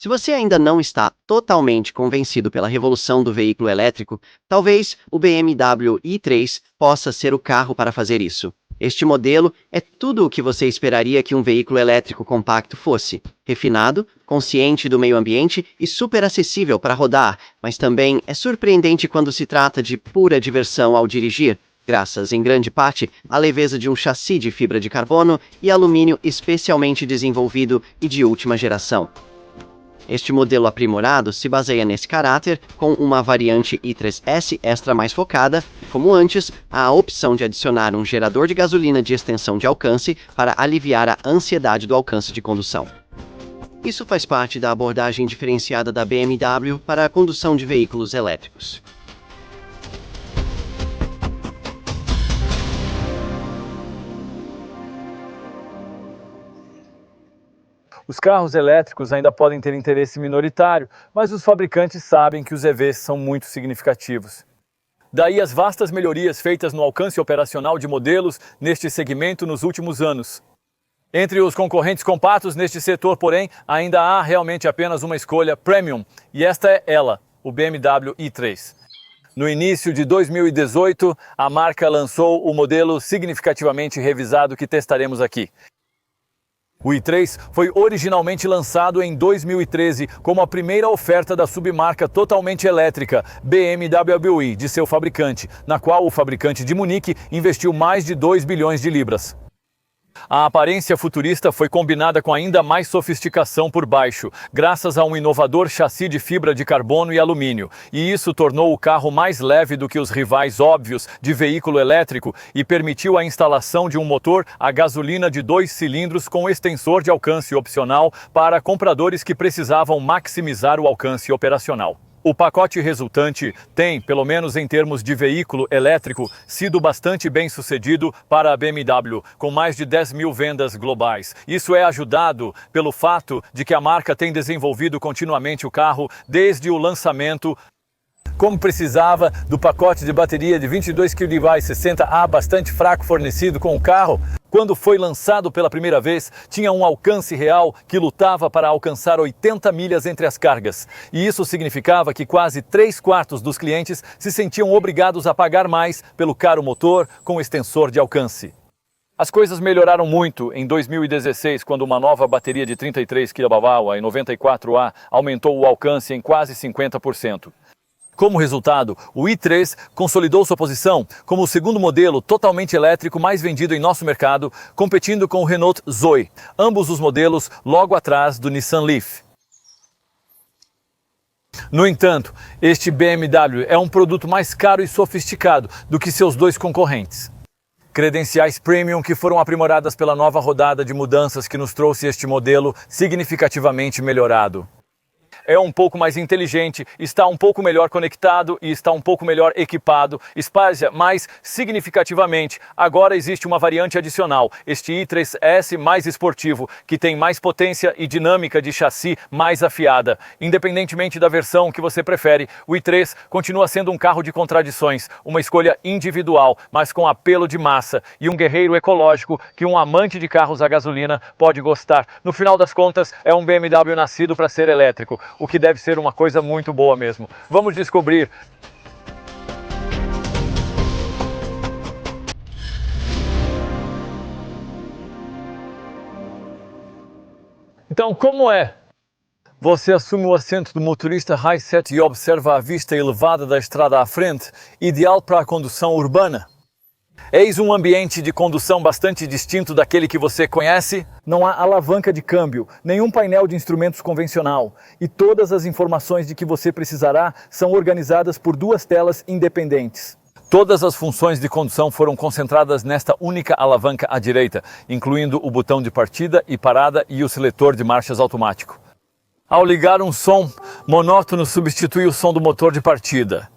Se você ainda não está totalmente convencido pela revolução do veículo elétrico, talvez o BMW i3 possa ser o carro para fazer isso. Este modelo é tudo o que você esperaria que um veículo elétrico compacto fosse: refinado, consciente do meio ambiente e super acessível para rodar, mas também é surpreendente quando se trata de pura diversão ao dirigir, graças em grande parte à leveza de um chassi de fibra de carbono e alumínio especialmente desenvolvido e de última geração. Este modelo aprimorado se baseia nesse caráter, com uma variante i3S Extra mais focada, como antes, a opção de adicionar um gerador de gasolina de extensão de alcance para aliviar a ansiedade do alcance de condução. Isso faz parte da abordagem diferenciada da BMW para a condução de veículos elétricos. Os carros elétricos ainda podem ter interesse minoritário, mas os fabricantes sabem que os EVs são muito significativos. Daí as vastas melhorias feitas no alcance operacional de modelos neste segmento nos últimos anos. Entre os concorrentes compactos neste setor, porém, ainda há realmente apenas uma escolha premium, e esta é ela, o BMW i3. No início de 2018, a marca lançou o modelo significativamente revisado que testaremos aqui. O i3 foi originalmente lançado em 2013 como a primeira oferta da submarca totalmente elétrica BMW i de seu fabricante, na qual o fabricante de Munique investiu mais de 2 bilhões de libras. A aparência futurista foi combinada com ainda mais sofisticação por baixo, graças a um inovador chassi de fibra de carbono e alumínio, e isso tornou o carro mais leve do que os rivais óbvios de veículo elétrico e permitiu a instalação de um motor a gasolina de 2 cilindros com extensor de alcance opcional para compradores que precisavam maximizar o alcance operacional. O pacote resultante tem, pelo menos em termos de veículo elétrico, sido bastante bem sucedido para a BMW, com mais de 10 mil vendas globais. Isso é ajudado pelo fato de que a marca tem desenvolvido continuamente o carro desde o lançamento. Como precisava do pacote de bateria de 22 kWh 60A bastante fraco fornecido com o carro, quando foi lançado pela primeira vez, tinha um alcance real que lutava para alcançar 80 milhas entre as cargas. E isso significava que quase 3/4 dos clientes se sentiam obrigados a pagar mais pelo caro motor com extensor de alcance. As coisas melhoraram muito em 2016, quando uma nova bateria de 33 kWh e 94A aumentou o alcance em quase 50%. Como resultado, o i3 consolidou sua posição como o segundo modelo totalmente elétrico mais vendido em nosso mercado, competindo com o Renault Zoe, ambos os modelos logo atrás do Nissan Leaf. No entanto, este BMW é um produto mais caro e sofisticado do que seus dois concorrentes. Credenciais premium que foram aprimoradas pela nova rodada de mudanças que nos trouxe este modelo significativamente melhorado. É um pouco mais inteligente, está um pouco melhor conectado e está um pouco melhor equipado, espalha mais significativamente. Agora existe uma variante adicional, este i3S mais esportivo, que tem mais potência e dinâmica de chassi mais afiada. Independentemente da versão que você prefere, o i3 continua sendo um carro de contradições, uma escolha individual, mas com apelo de massa e um guerreiro ecológico que um amante de carros a gasolina pode gostar. No final das contas, é um BMW nascido para ser elétrico, o que deve ser uma coisa muito boa mesmo. Vamos descobrir. Então, como é? Você assume o assento do motorista high-set e observa a vista elevada da estrada à frente, ideal para a condução urbana. Eis um ambiente de condução bastante distinto daquele que você conhece. Não há alavanca de câmbio, nenhum painel de instrumentos convencional, e todas as informações de que você precisará são organizadas por 2 telas independentes. Todas as funções de condução foram concentradas nesta única alavanca à direita, incluindo o botão de partida e parada e o seletor de marchas automático. Ao ligar um som monótono, substitui o som do motor de partida.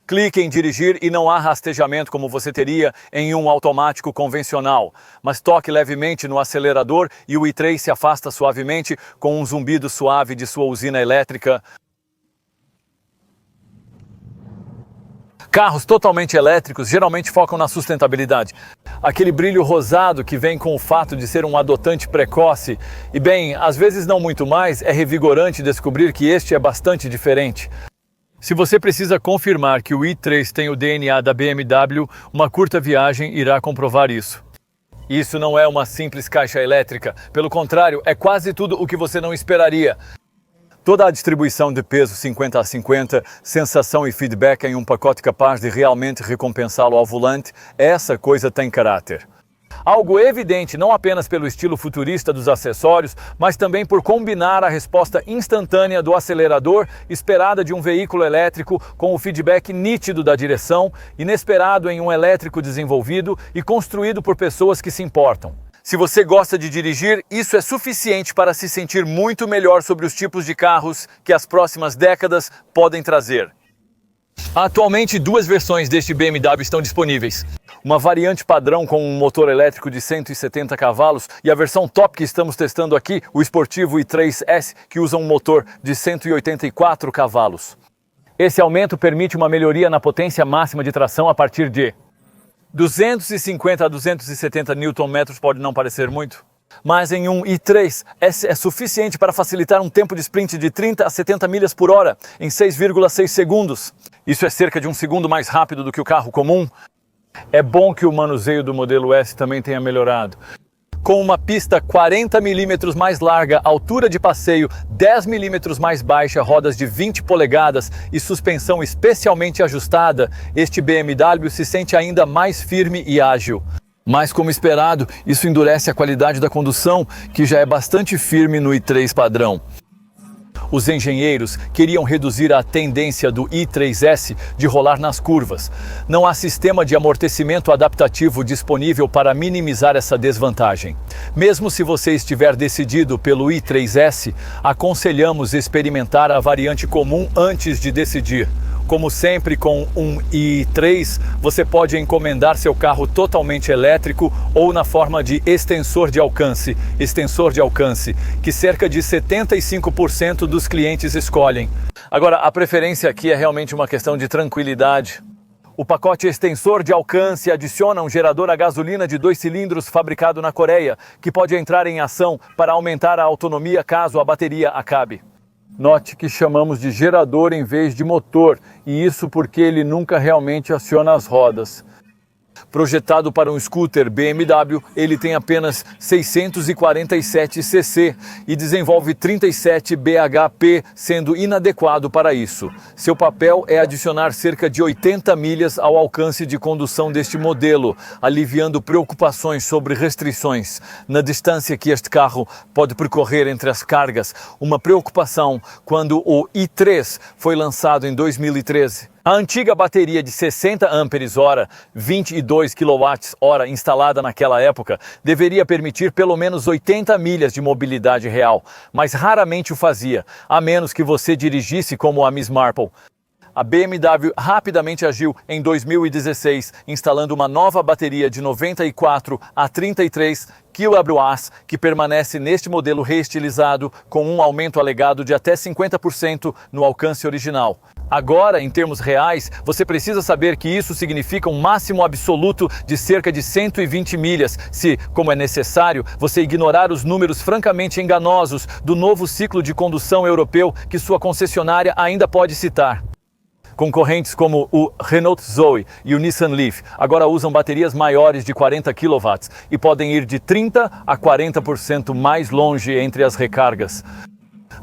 Clique em dirigir e não há rastejamento como você teria em um automático convencional, mas toque levemente no acelerador e o i3 se afasta suavemente com um zumbido suave de sua usina elétrica. Carros totalmente elétricos geralmente focam na sustentabilidade. Aquele brilho rosado que vem com o fato de ser um adotante precoce. E bem, às vezes não muito mais, é revigorante descobrir que este é bastante diferente. Se você precisa confirmar que o i3 tem o DNA da BMW, uma curta viagem irá comprovar isso. Isso não é uma simples caixa elétrica, pelo contrário, é quase tudo o que você não esperaria. Toda a distribuição de peso 50-50, sensação e feedback em um pacote capaz de realmente recompensá-lo ao volante, essa coisa tem caráter. Algo evidente não apenas pelo estilo futurista dos acessórios, mas também por combinar a resposta instantânea do acelerador esperada de um veículo elétrico com o feedback nítido da direção, inesperado em um elétrico desenvolvido e construído por pessoas que se importam. Se você gosta de dirigir, isso é suficiente para se sentir muito melhor sobre os tipos de carros que as próximas décadas podem trazer. Atualmente, duas versões deste BMW estão disponíveis. Uma variante padrão com um motor elétrico de 170 cavalos e a versão top que estamos testando aqui, o esportivo i3S, que usa um motor de 184 cavalos. Esse aumento permite uma melhoria na potência máxima de tração a partir de 250 a 270 Nm pode não parecer muito, mas em um i3 é suficiente para facilitar um tempo de sprint de 30 a 70 milhas por hora em 6,6 segundos. Isso é cerca de um segundo mais rápido do que o carro comum. É bom que o manuseio do modelo S também tenha melhorado. Com uma pista 40 mm mais larga, altura de passeio 10 mm mais baixa, rodas de 20 polegadas e suspensão especialmente ajustada, este BMW se sente ainda mais firme e ágil. Mas, como esperado, isso endurece a qualidade da condução, que já é bastante firme no i3 padrão. Os engenheiros queriam reduzir a tendência do i3S de rolar nas curvas. Não há sistema de amortecimento adaptativo disponível para minimizar essa desvantagem. Mesmo se você estiver decidido pelo i3S, aconselhamos experimentar a variante comum antes de decidir. Como sempre com um i3, você pode encomendar seu carro totalmente elétrico ou na forma de extensor de alcance, que cerca de 75% dos clientes escolhem. Agora, a preferência aqui é realmente uma questão de tranquilidade. O pacote extensor de alcance adiciona um gerador a gasolina de 2 cilindros fabricado na Coreia, que pode entrar em ação para aumentar a autonomia caso a bateria acabe. Note que chamamos de gerador em vez de motor, e isso porque ele nunca realmente aciona as rodas. Projetado para um scooter BMW, ele tem apenas 647 cc e desenvolve 37 bhp, sendo inadequado para isso. Seu papel é adicionar cerca de 80 milhas ao alcance de condução deste modelo, aliviando preocupações sobre restrições na distância que este carro pode percorrer entre as cargas, uma preocupação quando o i3 foi lançado em 2013. A antiga bateria de 60 Ah, 22 kWh instalada naquela época, deveria permitir pelo menos 80 milhas de mobilidade real, mas raramente o fazia, a menos que você dirigisse como a Miss Marple. A BMW rapidamente agiu em 2016, instalando uma nova bateria de 94 a 33 kWh, que permanece neste modelo reestilizado, com um aumento alegado de até 50% no alcance original. Agora, em termos reais, você precisa saber que isso significa um máximo absoluto de cerca de 120 milhas, se, como é necessário, você ignorar os números francamente enganosos do novo ciclo de condução europeu que sua concessionária ainda pode citar. Concorrentes como o Renault Zoe e o Nissan Leaf agora usam baterias maiores de 40 kW e podem ir de 30% a 40% mais longe entre as recargas.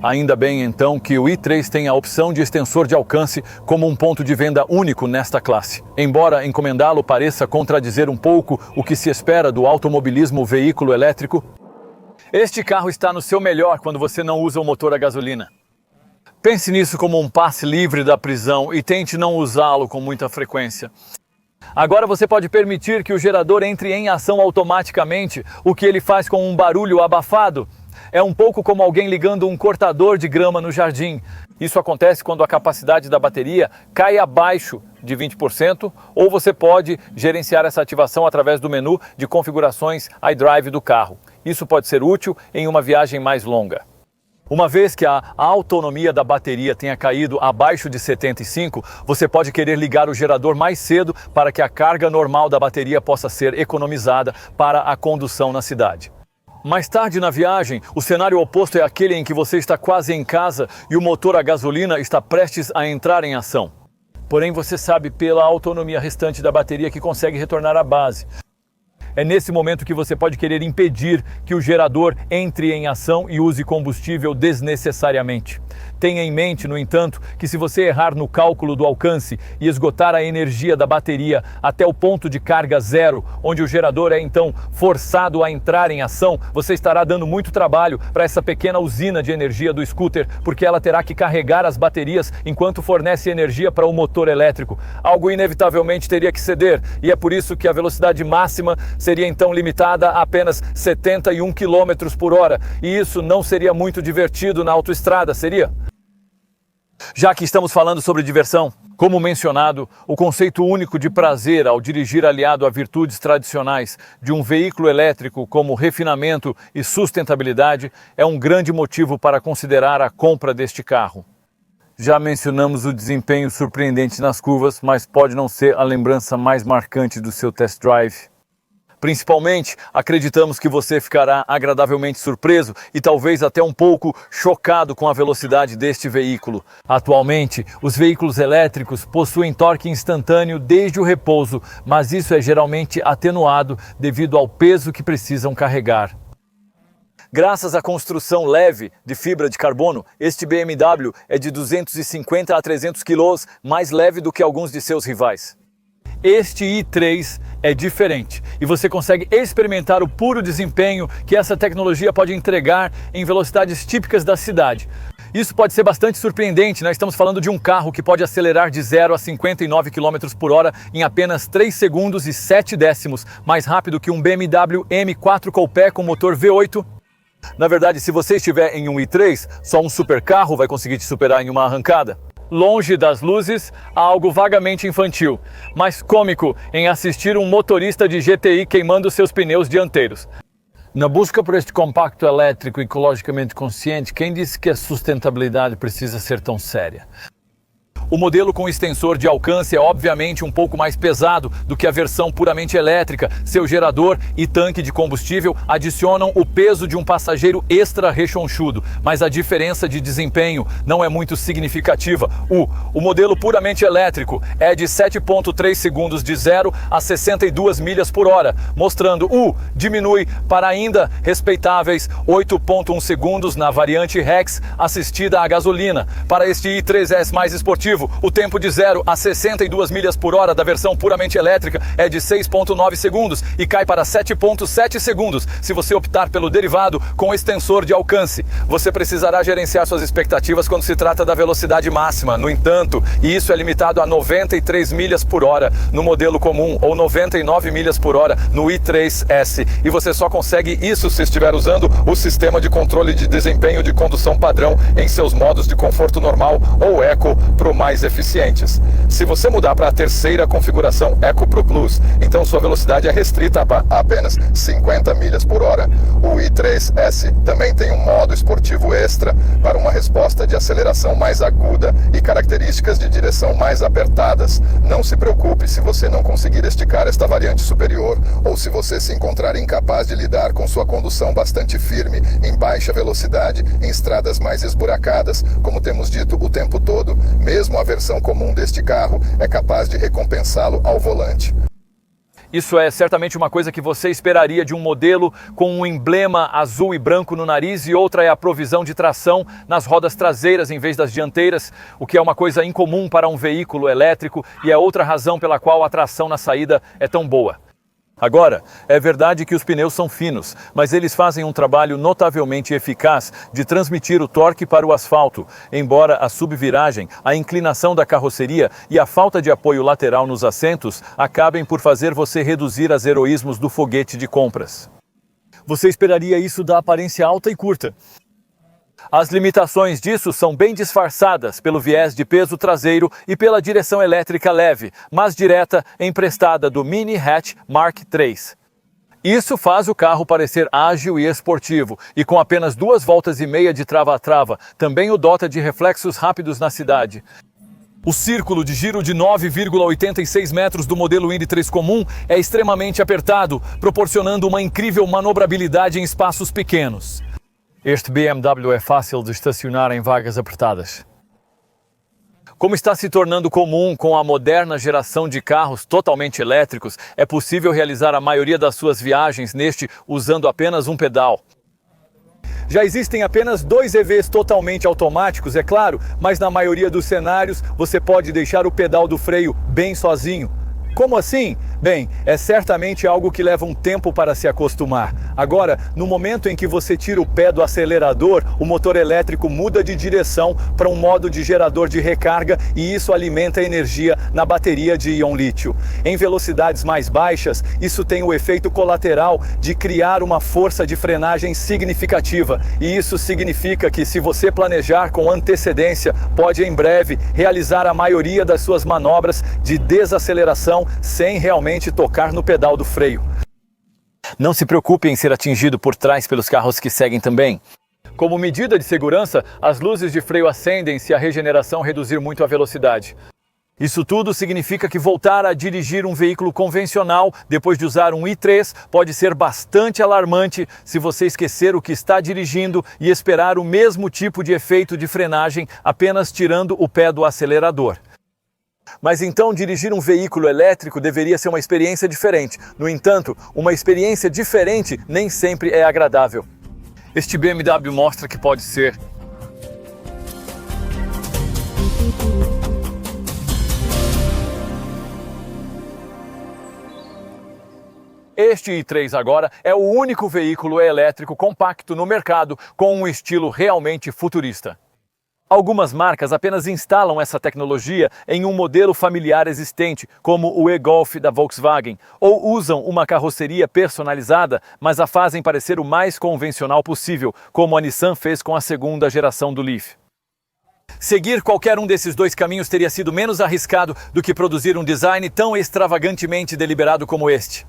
Ainda bem, então, que o i3 tem a opção de extensor de alcance como um ponto de venda único nesta classe. Embora encomendá-lo pareça contradizer um pouco o que se espera do automobilismo veículo elétrico, este carro está no seu melhor quando você não usa o motor a gasolina. Pense nisso como um passe livre da prisão e tente não usá-lo com muita frequência. Agora você pode permitir que o gerador entre em ação automaticamente, o que ele faz com um barulho abafado. É um pouco como alguém ligando um cortador de grama no jardim. Isso acontece quando a capacidade da bateria cai abaixo de 20%, ou você pode gerenciar essa ativação através do menu de configurações iDrive do carro. Isso pode ser útil em uma viagem mais longa. Uma vez que a autonomia da bateria tenha caído abaixo de 75, você pode querer ligar o gerador mais cedo para que a carga normal da bateria possa ser economizada para a condução na cidade. Mais tarde na viagem, o cenário oposto é aquele em que você está quase em casa e o motor a gasolina está prestes a entrar em ação. Porém, você sabe pela autonomia restante da bateria que consegue retornar à base. É nesse momento que você pode querer impedir que o gerador entre em ação e use combustível desnecessariamente. Tenha em mente, no entanto, que se você errar no cálculo do alcance e esgotar a energia da bateria até o ponto de carga zero, onde o gerador é então forçado a entrar em ação, você estará dando muito trabalho para essa pequena usina de energia do scooter, porque ela terá que carregar as baterias enquanto fornece energia para o motor elétrico. Algo inevitavelmente teria que ceder, e é por isso que a velocidade máxima seria então limitada a apenas 71 km por hora, e isso não seria muito divertido na autoestrada, seria? Já que estamos falando sobre diversão, como mencionado, o conceito único de prazer ao dirigir aliado a virtudes tradicionais de um veículo elétrico como refinamento e sustentabilidade é um grande motivo para considerar a compra deste carro. Já mencionamos o desempenho surpreendente nas curvas, mas pode não ser a lembrança mais marcante do seu test drive. Principalmente, acreditamos que você ficará agradavelmente surpreso e talvez até um pouco chocado com a velocidade deste veículo. Atualmente, os veículos elétricos possuem torque instantâneo desde o repouso, mas isso é geralmente atenuado devido ao peso que precisam carregar. Graças à construção leve de fibra de carbono, este BMW é de 250 a 300 kg mais leve do que alguns de seus rivais. Este i3 é diferente e você consegue experimentar o puro desempenho que essa tecnologia pode entregar em velocidades típicas da cidade. Isso pode ser bastante surpreendente, nós estamos falando de um carro que pode acelerar de 0 a 59 km por hora em apenas 3 segundos e 7 décimos, mais rápido que um BMW M4 Coupé com motor V8. Na verdade, se você estiver em um i3, só um supercarro vai conseguir te superar em uma arrancada. Longe das luzes, há algo vagamente infantil, mas cômico em assistir um motorista de GTI queimando seus pneus dianteiros. Na busca por este compacto elétrico ecologicamente consciente, quem disse que a sustentabilidade precisa ser tão séria? O modelo com extensor de alcance é obviamente um pouco mais pesado do que a versão puramente elétrica. Seu gerador e tanque de combustível adicionam o peso de um passageiro extra rechonchudo, mas a diferença de desempenho não é muito significativa. O modelo puramente elétrico é de 7,3 segundos de 0 a 62 milhas por hora, mostrando diminui para ainda respeitáveis 8,1 segundos na variante Rex assistida a gasolina. Para este i3S mais esportivo, o tempo de 0 a 62 milhas por hora da versão puramente elétrica é de 6,9 segundos e cai para 7,7 segundos se você optar pelo derivado com extensor de alcance. Você precisará gerenciar suas expectativas quando se trata da velocidade máxima. No entanto, isso é limitado a 93 milhas por hora no modelo comum ou 99 milhas por hora no i3S. E você só consegue isso se estiver usando o sistema de controle de desempenho de condução padrão em seus modos de conforto normal ou Eco Pro mais eficientes. Se você mudar para a terceira configuração Eco Pro Plus, então sua velocidade é restrita a apenas 50 milhas por hora. O i3S também tem um modo esportivo extra para uma resposta de aceleração mais aguda e características de direção mais apertadas. Não se preocupe se você não conseguir esticar esta variante superior ou se você se encontrar incapaz de lidar com sua condução bastante firme em baixa velocidade em estradas mais esburacadas, como temos dito o tempo todo. Mesmo a versão comum deste carro é capaz de recompensá-lo ao volante. Isso é certamente uma coisa que você esperaria de um modelo com um emblema azul e branco no nariz, e outra é a provisão de tração nas rodas traseiras em vez das dianteiras, o que é uma coisa incomum para um veículo elétrico e é outra razão pela qual a tração na saída é tão boa. Agora, é verdade que os pneus são finos, mas eles fazem um trabalho notavelmente eficaz de transmitir o torque para o asfalto, embora a subviragem, a inclinação da carroceria e a falta de apoio lateral nos assentos acabem por fazer você reduzir os heroísmos do foguete de compras. Você esperaria isso da aparência alta e curta. As limitações disso são bem disfarçadas pelo viés de peso traseiro e pela direção elétrica leve, mas direta, emprestada do Mini Hatch Mark III. Isso faz o carro parecer ágil e esportivo, e com apenas 2,5 voltas de trava a trava, também o dota de reflexos rápidos na cidade. O círculo de giro de 9,86 metros do modelo Indy 3 comum é extremamente apertado, proporcionando uma incrível manobrabilidade em espaços pequenos. Este BMW é fácil de estacionar em vagas apertadas. Como está se tornando comum com a moderna geração de carros totalmente elétricos, é possível realizar a maioria das suas viagens neste usando apenas um pedal. Já existem apenas 2 EVs totalmente automáticos, é claro, mas na maioria dos cenários você pode deixar o pedal do freio bem sozinho. Como assim? Bem, é certamente algo que leva um tempo para se acostumar. Agora, no momento em que você tira o pé do acelerador, o motor elétrico muda de direção para um modo de gerador de recarga e isso alimenta a energia na bateria de íon lítio. Em velocidades mais baixas, isso tem o efeito colateral de criar uma força de frenagem significativa. E isso significa que, se você planejar com antecedência, pode em breve realizar a maioria das suas manobras de desaceleração sem realmente tocar no pedal do freio. Não se preocupe em ser atingido por trás pelos carros que seguem também. Como medida de segurança, as luzes de freio acendem se a regeneração reduzir muito a velocidade. Isso tudo significa que voltar a dirigir um veículo convencional depois de usar um i3 pode ser bastante alarmante se você esquecer o que está dirigindo e esperar o mesmo tipo de efeito de frenagem apenas tirando o pé do acelerador. Mas então dirigir um veículo elétrico deveria ser uma experiência diferente. No entanto, uma experiência diferente nem sempre é agradável. Este BMW mostra que pode ser. Este i3 agora é o único veículo elétrico compacto no mercado com um estilo realmente futurista. Algumas marcas apenas instalam essa tecnologia em um modelo familiar existente, como o e-Golf da Volkswagen, ou usam uma carroceria personalizada, mas a fazem parecer o mais convencional possível, como a Nissan fez com a segunda geração do Leaf. Seguir qualquer um desses 2 caminhos teria sido menos arriscado do que produzir um design tão extravagantemente deliberado como este.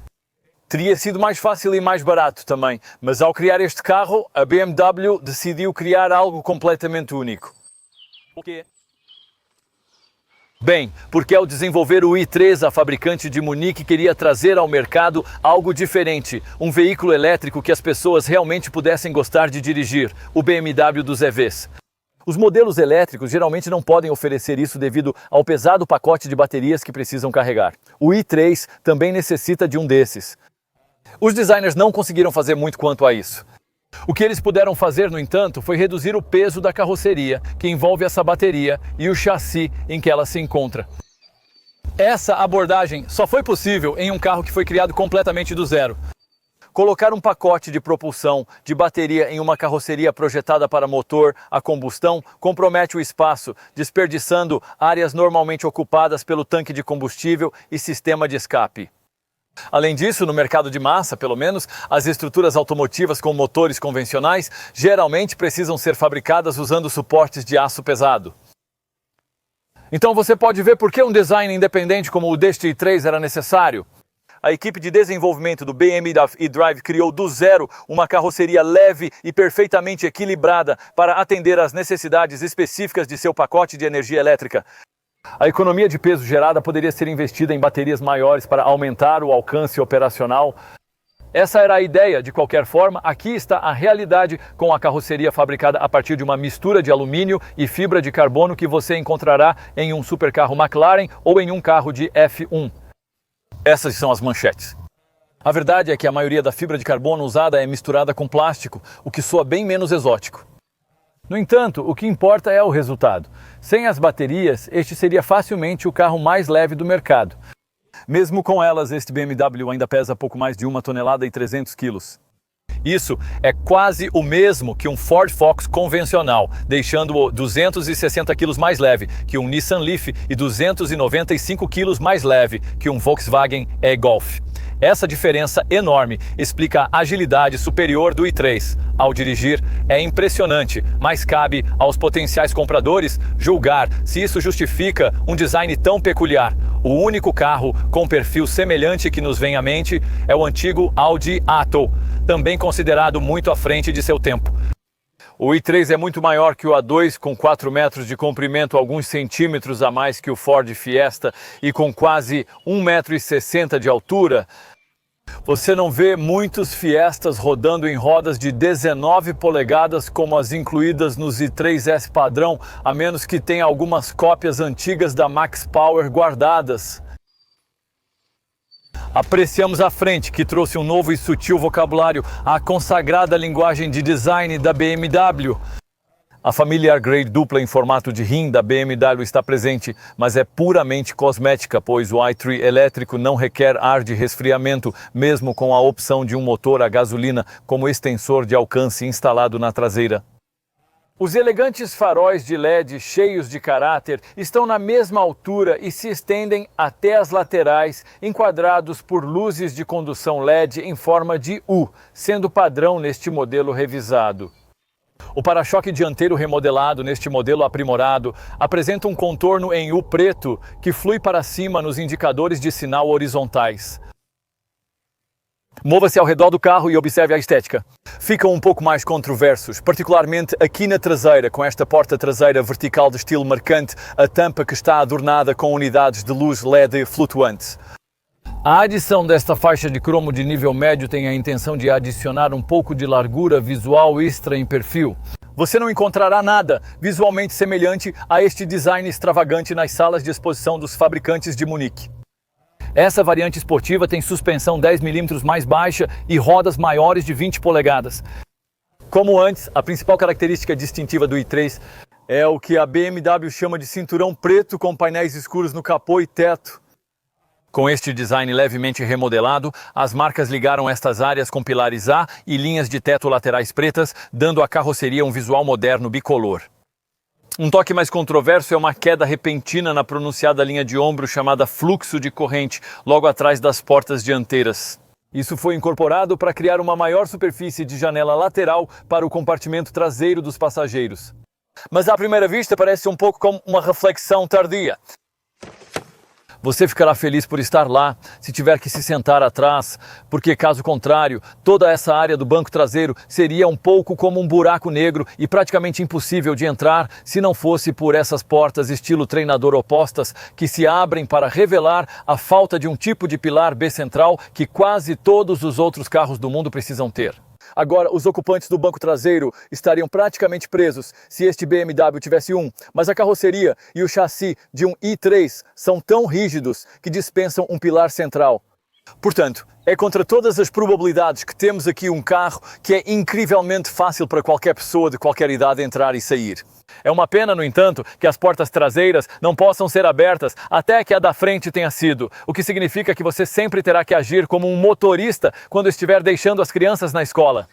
Teria sido mais fácil e mais barato também, mas ao criar este carro, a BMW decidiu criar algo completamente único. Por quê? Bem, porque ao desenvolver o i3, a fabricante de Munique queria trazer ao mercado algo diferente, um veículo elétrico que as pessoas realmente pudessem gostar de dirigir, o BMW dos EVs. Os modelos elétricos geralmente não podem oferecer isso devido ao pesado pacote de baterias que precisam carregar. O i3 também necessita de um desses. Os designers não conseguiram fazer muito quanto a isso. O que eles puderam fazer, no entanto, foi reduzir o peso da carroceria, que envolve essa bateria, e o chassi em que ela se encontra. Essa abordagem só foi possível em um carro que foi criado completamente do zero. Colocar um pacote de propulsão de bateria em uma carroceria projetada para motor a combustão compromete o espaço, desperdiçando áreas normalmente ocupadas pelo tanque de combustível e sistema de escape. Além disso, no mercado de massa, pelo menos, as estruturas automotivas com motores convencionais geralmente precisam ser fabricadas usando suportes de aço pesado. Então você pode ver por que um design independente como o deste i3 era necessário. A equipe de desenvolvimento do BMW eDrive criou do zero uma carroceria leve e perfeitamente equilibrada para atender às necessidades específicas de seu pacote de energia elétrica. A economia de peso gerada poderia ser investida em baterias maiores para aumentar o alcance operacional. Essa era a ideia. De qualquer forma, aqui está a realidade com a carroceria fabricada a partir de uma mistura de alumínio e fibra de carbono que você encontrará em um supercarro McLaren ou em um carro de F1. Essas são as manchetes. A verdade é que a maioria da fibra de carbono usada é misturada com plástico, o que soa bem menos exótico. No entanto, o que importa é o resultado. Sem as baterias, este seria facilmente o carro mais leve do mercado. Mesmo com elas, este BMW ainda pesa pouco mais de 1,3 toneladas. Isso é quase o mesmo que um Ford Focus convencional, deixando-o 260 quilos mais leve que um Nissan Leaf e 295 quilos mais leve que um Volkswagen e-Golf. Essa diferença enorme explica a agilidade superior do i3. Ao dirigir, é impressionante, mas cabe aos potenciais compradores julgar se isso justifica um design tão peculiar. O único carro com perfil semelhante que nos vem à mente é o antigo Audi A2, também considerado muito à frente de seu tempo. O i3 é muito maior que o A2, com 4 metros de comprimento, alguns centímetros a mais que o Ford Fiesta e com quase 1,60 m de altura. Você não vê muitos Fiestas rodando em rodas de 19 polegadas como as incluídas nos i3S padrão, a menos que tenha algumas cópias antigas da Max Power guardadas. Apreciamos a frente, que trouxe um novo e sutil vocabulário à consagrada linguagem de design da BMW. A familiar grade dupla em formato de rim da BMW está presente, mas é puramente cosmética, pois o i3 elétrico não requer ar de resfriamento, mesmo com a opção de um motor a gasolina como extensor de alcance instalado na traseira. Os elegantes faróis de LED cheios de caráter estão na mesma altura e se estendem até as laterais, enquadrados por luzes de condução LED em forma de U, sendo padrão neste modelo revisado. O para-choque dianteiro remodelado neste modelo aprimorado apresenta um contorno em U preto que flui para cima nos indicadores de sinal horizontais. Mova-se ao redor do carro e observe a estética. Ficam um pouco mais controversos, particularmente aqui na traseira, com esta porta traseira vertical de estilo marcante, a tampa que está adornada com unidades de luz LED flutuantes. A adição desta faixa de cromo de nível médio tem a intenção de adicionar um pouco de largura visual extra em perfil. Você não encontrará nada visualmente semelhante a este design extravagante nas salas de exposição dos fabricantes de Munique. Essa variante esportiva tem suspensão 10 mm mais baixa e rodas maiores de 20 polegadas. Como antes, a principal característica distintiva do i3 é o que a BMW chama de cinturão preto com painéis escuros no capô e teto. Com este design levemente remodelado, as marcas ligaram estas áreas com pilares A e linhas de teto laterais pretas, dando à carroceria um visual moderno bicolor. Um toque mais controverso é uma queda repentina na pronunciada linha de ombro chamada fluxo de corrente, logo atrás das portas dianteiras. Isso foi incorporado para criar uma maior superfície de janela lateral para o compartimento traseiro dos passageiros. Mas à primeira vista parece um pouco como uma reflexão tardia. Você ficará feliz por estar lá, se tiver que se sentar atrás, porque caso contrário, toda essa área do banco traseiro seria um pouco como um buraco negro e praticamente impossível de entrar se não fosse por essas portas estilo treinador opostas que se abrem para revelar a falta de um tipo de pilar B central que quase todos os outros carros do mundo precisam ter. Agora, os ocupantes do banco traseiro estariam praticamente presos se este BMW tivesse um, mas a carroceria e o chassi de um i3 são tão rígidos que dispensam um pilar central. Portanto, é contra todas as probabilidades que temos aqui um carro que é incrivelmente fácil para qualquer pessoa de qualquer idade entrar e sair. É uma pena, no entanto, que as portas traseiras não possam ser abertas até que a da frente tenha sido, o que significa que você sempre terá que agir como um motorista quando estiver deixando as crianças na escola.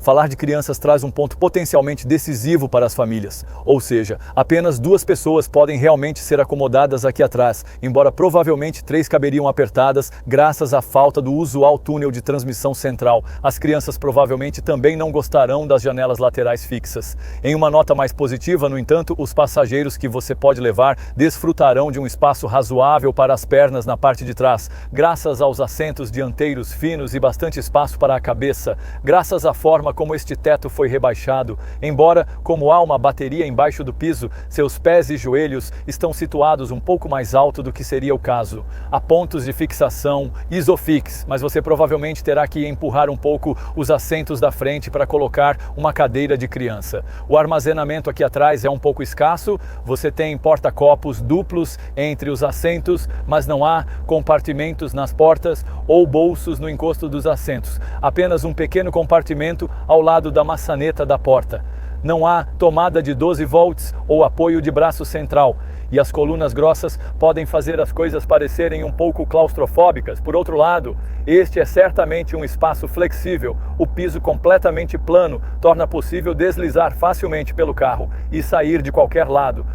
Falar de crianças traz um ponto potencialmente decisivo para as famílias, ou seja, apenas 2 pessoas podem realmente ser acomodadas aqui atrás, embora provavelmente 3 caberiam apertadas graças à falta do usual túnel de transmissão central. As crianças provavelmente também não gostarão das janelas laterais fixas. Em uma nota mais positiva, no entanto, os passageiros que você pode levar desfrutarão de um espaço razoável para as pernas na parte de trás, graças aos assentos dianteiros finos e bastante espaço para a cabeça, graças à forma como este teto foi rebaixado, embora, como há uma bateria embaixo do piso, seus pés e joelhos estão situados um pouco mais alto do que seria o caso. Há pontos de fixação Isofix, mas você provavelmente terá que empurrar um pouco os assentos da frente para colocar uma cadeira de criança. O armazenamento aqui atrás é um pouco escasso, você tem porta-copos duplos entre os assentos, mas não há compartimentos nas portas ou bolsos no encosto dos assentos. Apenas um pequeno compartimento ao lado da maçaneta da porta. Não há tomada de 12 volts ou apoio de braço central, e as colunas grossas podem fazer as coisas parecerem um pouco claustrofóbicas. Por outro lado, este é certamente um espaço flexível. O piso completamente plano torna possível deslizar facilmente pelo carro e sair de qualquer lado.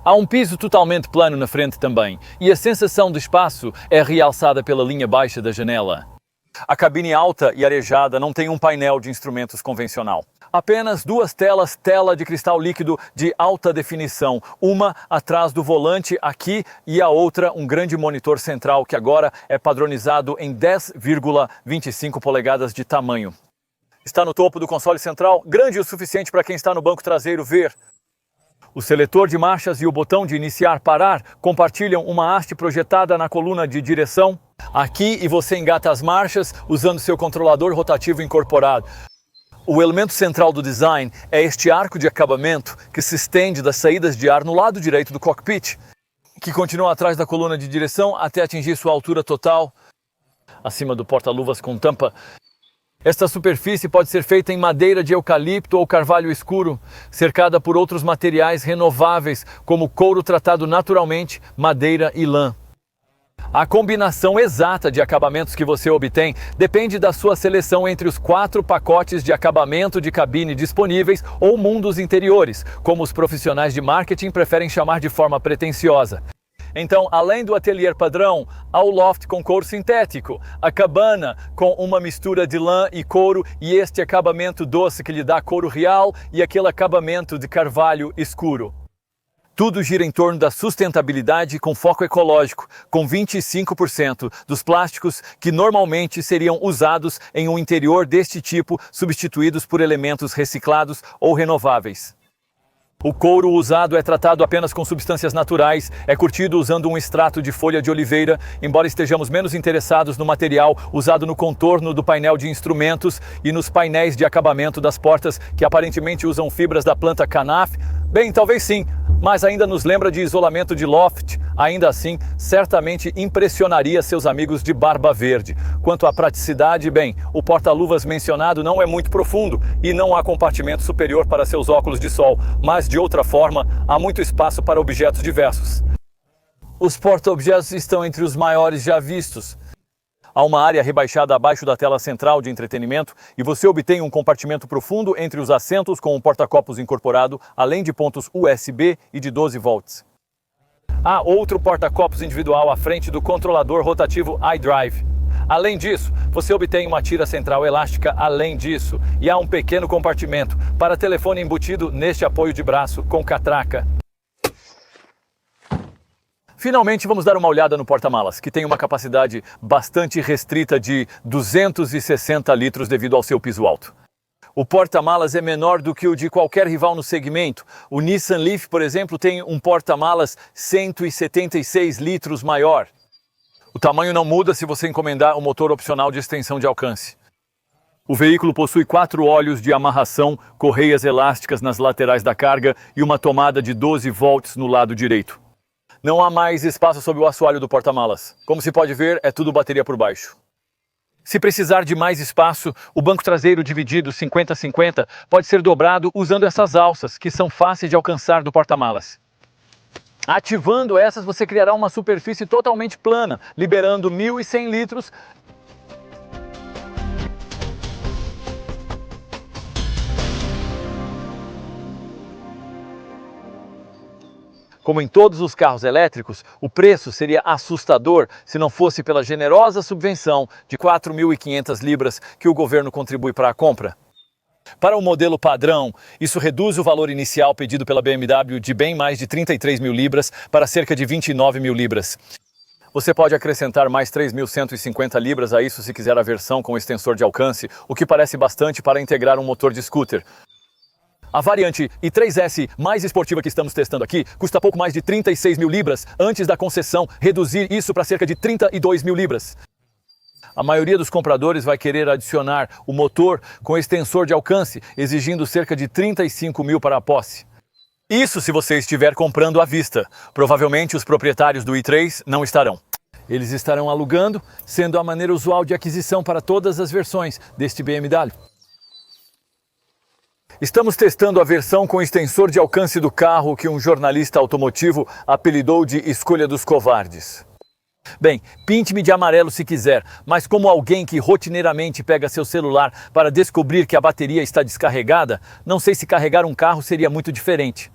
Há um piso totalmente plano na frente também, e a sensação de espaço é realçada pela linha baixa da janela. A cabine alta e arejada não tem um painel de instrumentos convencional. Apenas duas telas tela de cristal líquido de alta definição, uma atrás do volante aqui e a outra um grande monitor central que agora é padronizado em 10,25 polegadas de tamanho. Está no topo do console central, grande o suficiente para quem está no banco traseiro ver. O seletor de marchas e o botão de iniciar-parar compartilham uma haste projetada na coluna de direção. Aqui e você engata as marchas usando seu controlador rotativo incorporado. O elemento central do design é este arco de acabamento que se estende das saídas de ar no lado direito do cockpit, que continua atrás da coluna de direção até atingir sua altura total, acima do porta-luvas com tampa. Esta superfície pode ser feita em madeira de eucalipto ou carvalho escuro, cercada por outros materiais renováveis, como couro tratado naturalmente, madeira e lã. A combinação exata de acabamentos que você obtém depende da sua seleção entre os 4 pacotes de acabamento de cabine disponíveis ou mundos interiores, como os profissionais de marketing preferem chamar de forma pretensiosa. Então, além do ateliê padrão, há o loft com couro sintético, a cabana com uma mistura de lã e couro e este acabamento doce que lhe dá couro real e aquele acabamento de carvalho escuro. Tudo gira em torno da sustentabilidade com foco ecológico, com 25% dos plásticos que normalmente seriam usados em um interior deste tipo substituídos por elementos reciclados ou renováveis. O couro usado é tratado apenas com substâncias naturais, é curtido usando um extrato de folha de oliveira, embora estejamos menos interessados no material usado no contorno do painel de instrumentos e nos painéis de acabamento das portas que aparentemente usam fibras da planta canaf. Bem, talvez sim, mas ainda nos lembra de isolamento de loft. Ainda assim, certamente impressionaria seus amigos de barba verde. Quanto à praticidade, bem, o porta-luvas mencionado não é muito profundo e não há compartimento superior para seus óculos de sol, mas de outra forma, há muito espaço para objetos diversos. Os porta-objetos estão entre os maiores já vistos. Há uma área rebaixada abaixo da tela central de entretenimento e você obtém um compartimento profundo entre os assentos com um porta-copos incorporado, além de pontos USB e de 12 volts. Há outro porta-copos individual à frente do controlador rotativo iDrive. Além disso, você obtém uma tira central elástica além disso e há um pequeno compartimento para telefone embutido neste apoio de braço com catraca. Finalmente, vamos dar uma olhada no porta-malas, que tem uma capacidade bastante restrita de 260 litros devido ao seu piso alto. O porta-malas é menor do que o de qualquer rival no segmento. O Nissan Leaf, por exemplo, tem um porta-malas 176 litros maior. O tamanho não muda se você encomendar um motor opcional de extensão de alcance. O veículo possui 4 olhos de amarração, correias elásticas nas laterais da carga e uma tomada de 12 volts no lado direito. Não há mais espaço sob o assoalho do porta-malas. Como se pode ver, é tudo bateria por baixo. Se precisar de mais espaço, o banco traseiro dividido 50-50 pode ser dobrado usando essas alças, que são fáceis de alcançar do porta-malas. Ativando essas, você criará uma superfície totalmente plana, liberando 1.100 litros. Como em todos os carros elétricos, o preço seria assustador se não fosse pela generosa subvenção de 4.500 libras que o governo contribui para a compra. Para o modelo padrão, isso reduz o valor inicial pedido pela BMW de bem mais de 33 mil libras para cerca de 29 mil libras. Você pode acrescentar mais 3.150 libras a isso se quiser a versão com extensor de alcance, o que parece bastante para integrar um motor de scooter. A variante i3S mais esportiva que estamos testando aqui custa pouco mais de 36 mil libras, antes da concessão reduzir isso para cerca de 32 mil libras. A maioria dos compradores vai querer adicionar o motor com extensor de alcance, exigindo cerca de 35 mil para a posse. Isso se você estiver comprando à vista. Provavelmente os proprietários do i3 não estarão. Eles estarão alugando, sendo a maneira usual de aquisição para todas as versões deste BMW. Estamos testando a versão com extensor de alcance do carro que um jornalista automotivo apelidou de escolha dos covardes. Bem, pinte-me de amarelo se quiser, mas como alguém que rotineiramente pega seu celular para descobrir que a bateria está descarregada, não sei se carregar um carro seria muito diferente.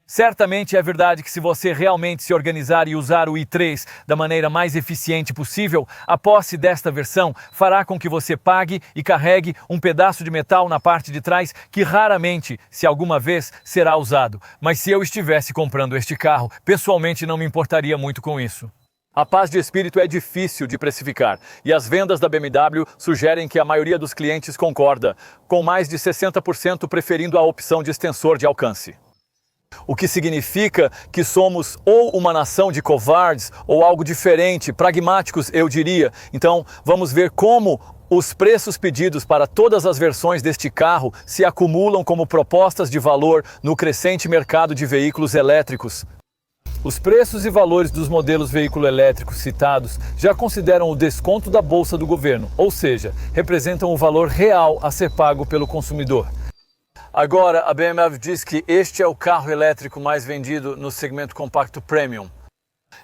Certamente é verdade que se você realmente se organizar e usar o i3 da maneira mais eficiente possível, a posse desta versão fará com que você pague e carregue um pedaço de metal na parte de trás que raramente, se alguma vez, será usado. Mas se eu estivesse comprando este carro, pessoalmente não me importaria muito com isso. A paz de espírito é difícil de precificar e as vendas da BMW sugerem que a maioria dos clientes concorda, com mais de 60% preferindo a opção de extensor de alcance. O que significa que somos ou uma nação de covardes ou algo diferente, pragmáticos, eu diria. Então, vamos ver como os preços pedidos para todas as versões deste carro se acumulam como propostas de valor no crescente mercado de veículos elétricos. Os preços e valores dos modelos veículo elétricos citados já consideram o desconto da bolsa do governo, ou seja, representam o valor real a ser pago pelo consumidor. Agora, a BMW diz que este é o carro elétrico mais vendido no segmento compacto premium.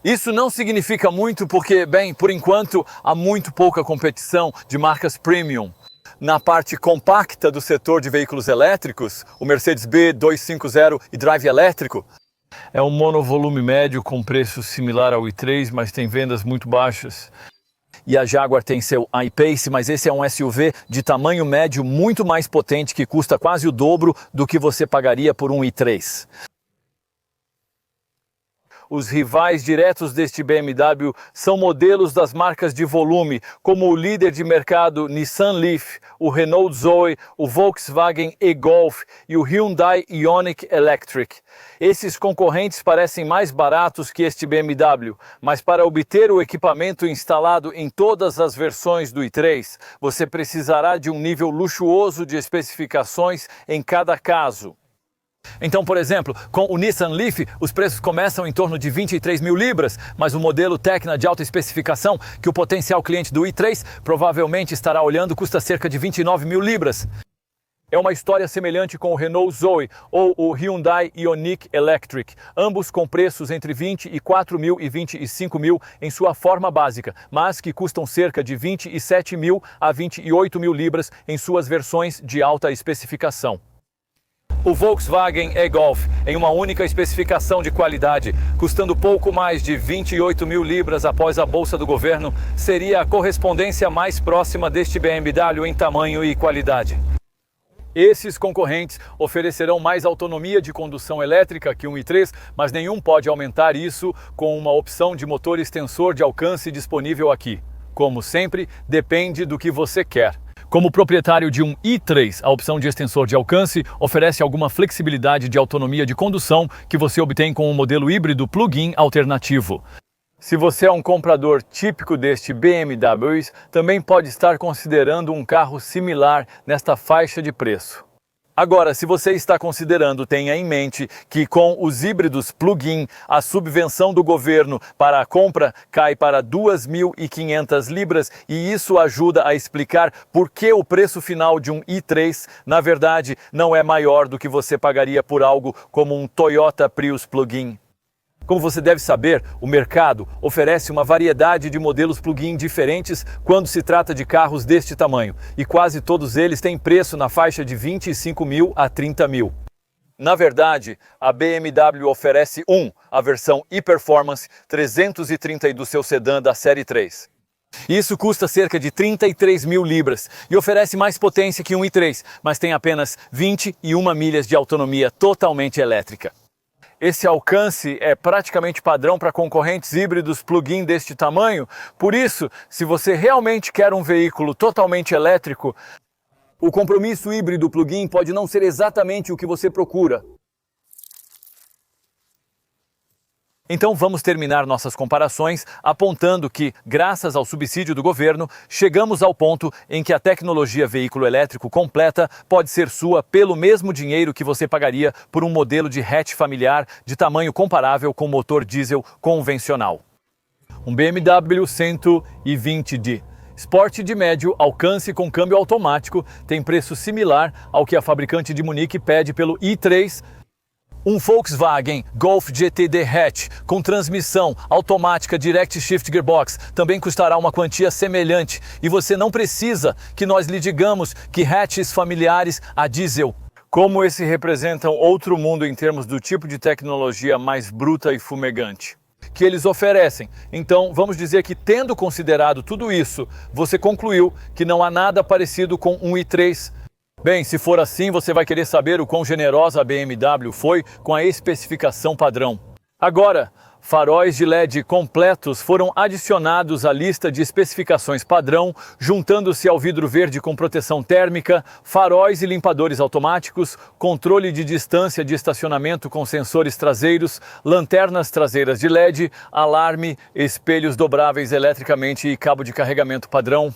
Isso não significa muito porque, bem, por enquanto, há muito pouca competição de marcas premium. Na parte compacta do setor de veículos elétricos, o Mercedes-B 250 e drive elétrico, é um monovolume médio com preço similar ao i3, mas tem vendas muito baixas. E a Jaguar tem seu I-Pace, mas esse é um SUV de tamanho médio muito mais potente que custa quase o dobro do que você pagaria por um i3. Os rivais diretos deste BMW são modelos das marcas de volume, como o líder de mercado Nissan Leaf, o Renault Zoe, o Volkswagen e-Golf e o Hyundai Ioniq Electric. Esses concorrentes parecem mais baratos que este BMW, mas para obter o equipamento instalado em todas as versões do i3, você precisará de um nível luxuoso de especificações em cada caso. Então, por exemplo, com o Nissan Leaf, os preços começam em torno de 23 mil libras, mas o modelo Tecna de alta especificação, que o potencial cliente do i3 provavelmente estará olhando, custa cerca de 29 mil libras. É uma história semelhante com o Renault Zoe ou o Hyundai Ioniq Electric, ambos com preços entre 24 mil e 25 mil em sua forma básica, mas que custam cerca de 27 mil a 28 mil libras em suas versões de alta especificação. O Volkswagen e-Golf, em uma única especificação de qualidade, custando pouco mais de 28 mil libras após a bolsa do governo, seria a correspondência mais próxima deste BMW em tamanho e qualidade. Esses concorrentes oferecerão mais autonomia de condução elétrica que um i3, mas nenhum pode aumentar isso com uma opção de motor extensor de alcance disponível aqui. Como sempre, depende do que você quer. Como proprietário de um i3, a opção de extensor de alcance oferece alguma flexibilidade de autonomia de condução que você obtém com um modelo híbrido plug-in alternativo. Se você é um comprador típico deste BMW, também pode estar considerando um carro similar nesta faixa de preço. Agora, se você está considerando, tenha em mente que com os híbridos plug-in, a subvenção do governo para a compra cai para 2.500 libras e isso ajuda a explicar por que o preço final de um i3, na verdade, não é maior do que você pagaria por algo como um Toyota Prius plug-in. Como você deve saber, o mercado oferece uma variedade de modelos plug-in diferentes quando se trata de carros deste tamanho, e quase todos eles têm preço na faixa de 25 mil a 30 mil. Na verdade, a BMW oferece a versão e-Performance 330 do seu sedã da série 3. Isso custa cerca de 33 mil libras e oferece mais potência que um i3, mas tem apenas 21 milhas de autonomia totalmente elétrica. Esse alcance é praticamente padrão para concorrentes híbridos plug-in deste tamanho, por isso, se você realmente quer um veículo totalmente elétrico, o compromisso híbrido plug-in pode não ser exatamente o que você procura. Então vamos terminar nossas comparações apontando que, graças ao subsídio do governo, chegamos ao ponto em que a tecnologia veículo elétrico completa pode ser sua pelo mesmo dinheiro que você pagaria por um modelo de hatch familiar de tamanho comparável com motor diesel convencional. Um BMW 120D. Sport de médio alcance com câmbio automático tem preço similar ao que a fabricante de Munique pede pelo i3. Um Volkswagen Golf GTD Hatch com transmissão automática Direct Shift Gearbox também custará uma quantia semelhante e você não precisa que nós lhe digamos que hatches familiares a diesel como esse representam outro mundo em termos do tipo de tecnologia mais bruta e fumegante que eles oferecem. Então, vamos dizer que, tendo considerado tudo isso, você concluiu que não há nada parecido com um i3. Bem, se for assim, você vai querer saber o quão generosa a BMW foi com a especificação padrão. Agora, faróis de LED completos foram adicionados à lista de especificações padrão, juntando-se ao vidro verde com proteção térmica, faróis e limpadores automáticos, controle de distância de estacionamento com sensores traseiros, lanternas traseiras de LED, alarme, espelhos dobráveis eletricamente e cabo de carregamento padrão.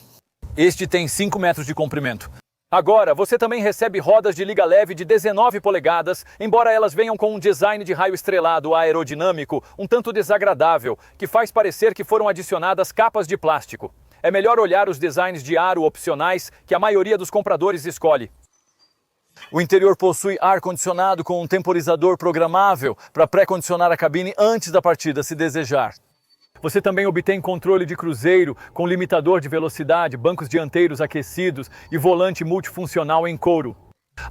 Este tem 5 metros de comprimento. Agora, você também recebe rodas de liga leve de 19 polegadas, embora elas venham com um design de raio estrelado aerodinâmico um tanto desagradável, que faz parecer que foram adicionadas capas de plástico. É melhor olhar os designs de aro opcionais que a maioria dos compradores escolhe. O interior possui ar-condicionado com um temporizador programável para pré-condicionar a cabine antes da partida, se desejar. Você também obtém controle de cruzeiro com limitador de velocidade, bancos dianteiros aquecidos e volante multifuncional em couro.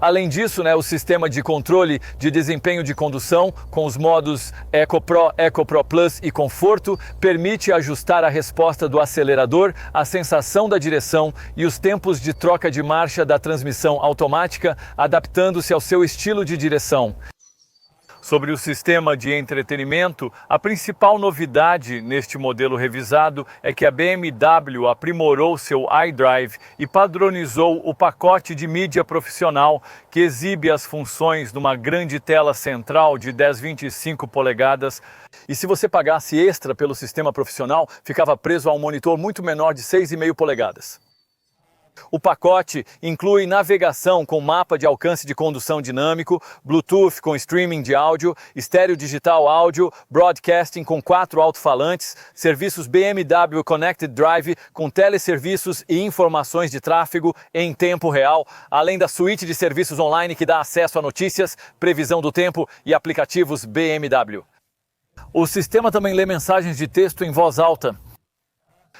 Além disso, o sistema de controle de desempenho de condução com os modos Eco Pro Plus e Conforto permite ajustar a resposta do acelerador, a sensação da direção e os tempos de troca de marcha da transmissão automática, adaptando-se ao seu estilo de direção. Sobre o sistema de entretenimento, a principal novidade neste modelo revisado é que a BMW aprimorou seu iDrive e padronizou o pacote de mídia profissional que exibe as funções numa grande tela central de 10,25 polegadas. E se você pagasse extra pelo sistema profissional, ficava preso a um monitor muito menor de 6,5 polegadas. O pacote inclui navegação com mapa de alcance de condução dinâmico, Bluetooth com streaming de áudio, estéreo digital áudio, broadcasting com 4 alto-falantes, serviços BMW Connected Drive com teleserviços e informações de tráfego em tempo real, além da suíte de serviços online que dá acesso a notícias, previsão do tempo e aplicativos BMW. O sistema também lê mensagens de texto em voz alta.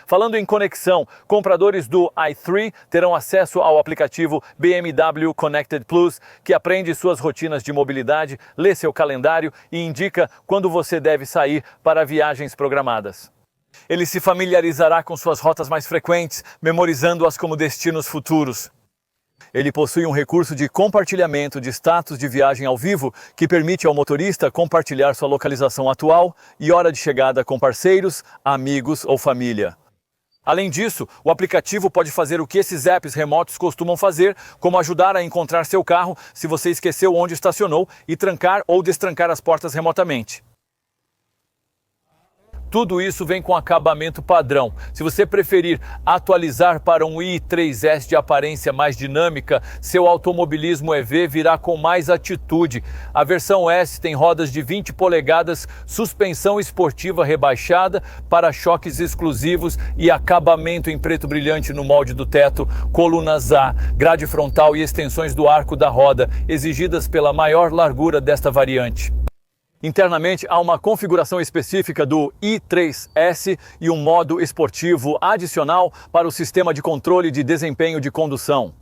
Falando em conexão, compradores do i3 terão acesso ao aplicativo BMW Connected Plus, que aprende suas rotinas de mobilidade, lê seu calendário e indica quando você deve sair para viagens programadas. Ele se familiarizará com suas rotas mais frequentes, memorizando-as como destinos futuros. Ele possui um recurso de compartilhamento de status de viagem ao vivo que permite ao motorista compartilhar sua localização atual e hora de chegada com parceiros, amigos ou família. Além disso, o aplicativo pode fazer o que esses apps remotos costumam fazer, como ajudar a encontrar seu carro se você esqueceu onde estacionou e trancar ou destrancar as portas remotamente. Tudo isso vem com acabamento padrão. Se você preferir atualizar para um i3S de aparência mais dinâmica, seu automobilismo EV virá com mais atitude. A versão S tem rodas de 20 polegadas, suspensão esportiva rebaixada, para-choques exclusivos e acabamento em preto brilhante no molde do teto, colunas A, grade frontal e extensões do arco da roda, exigidas pela maior largura desta variante. Internamente, há uma configuração específica do i3S e um modo esportivo adicional para o sistema de controle de desempenho de condução.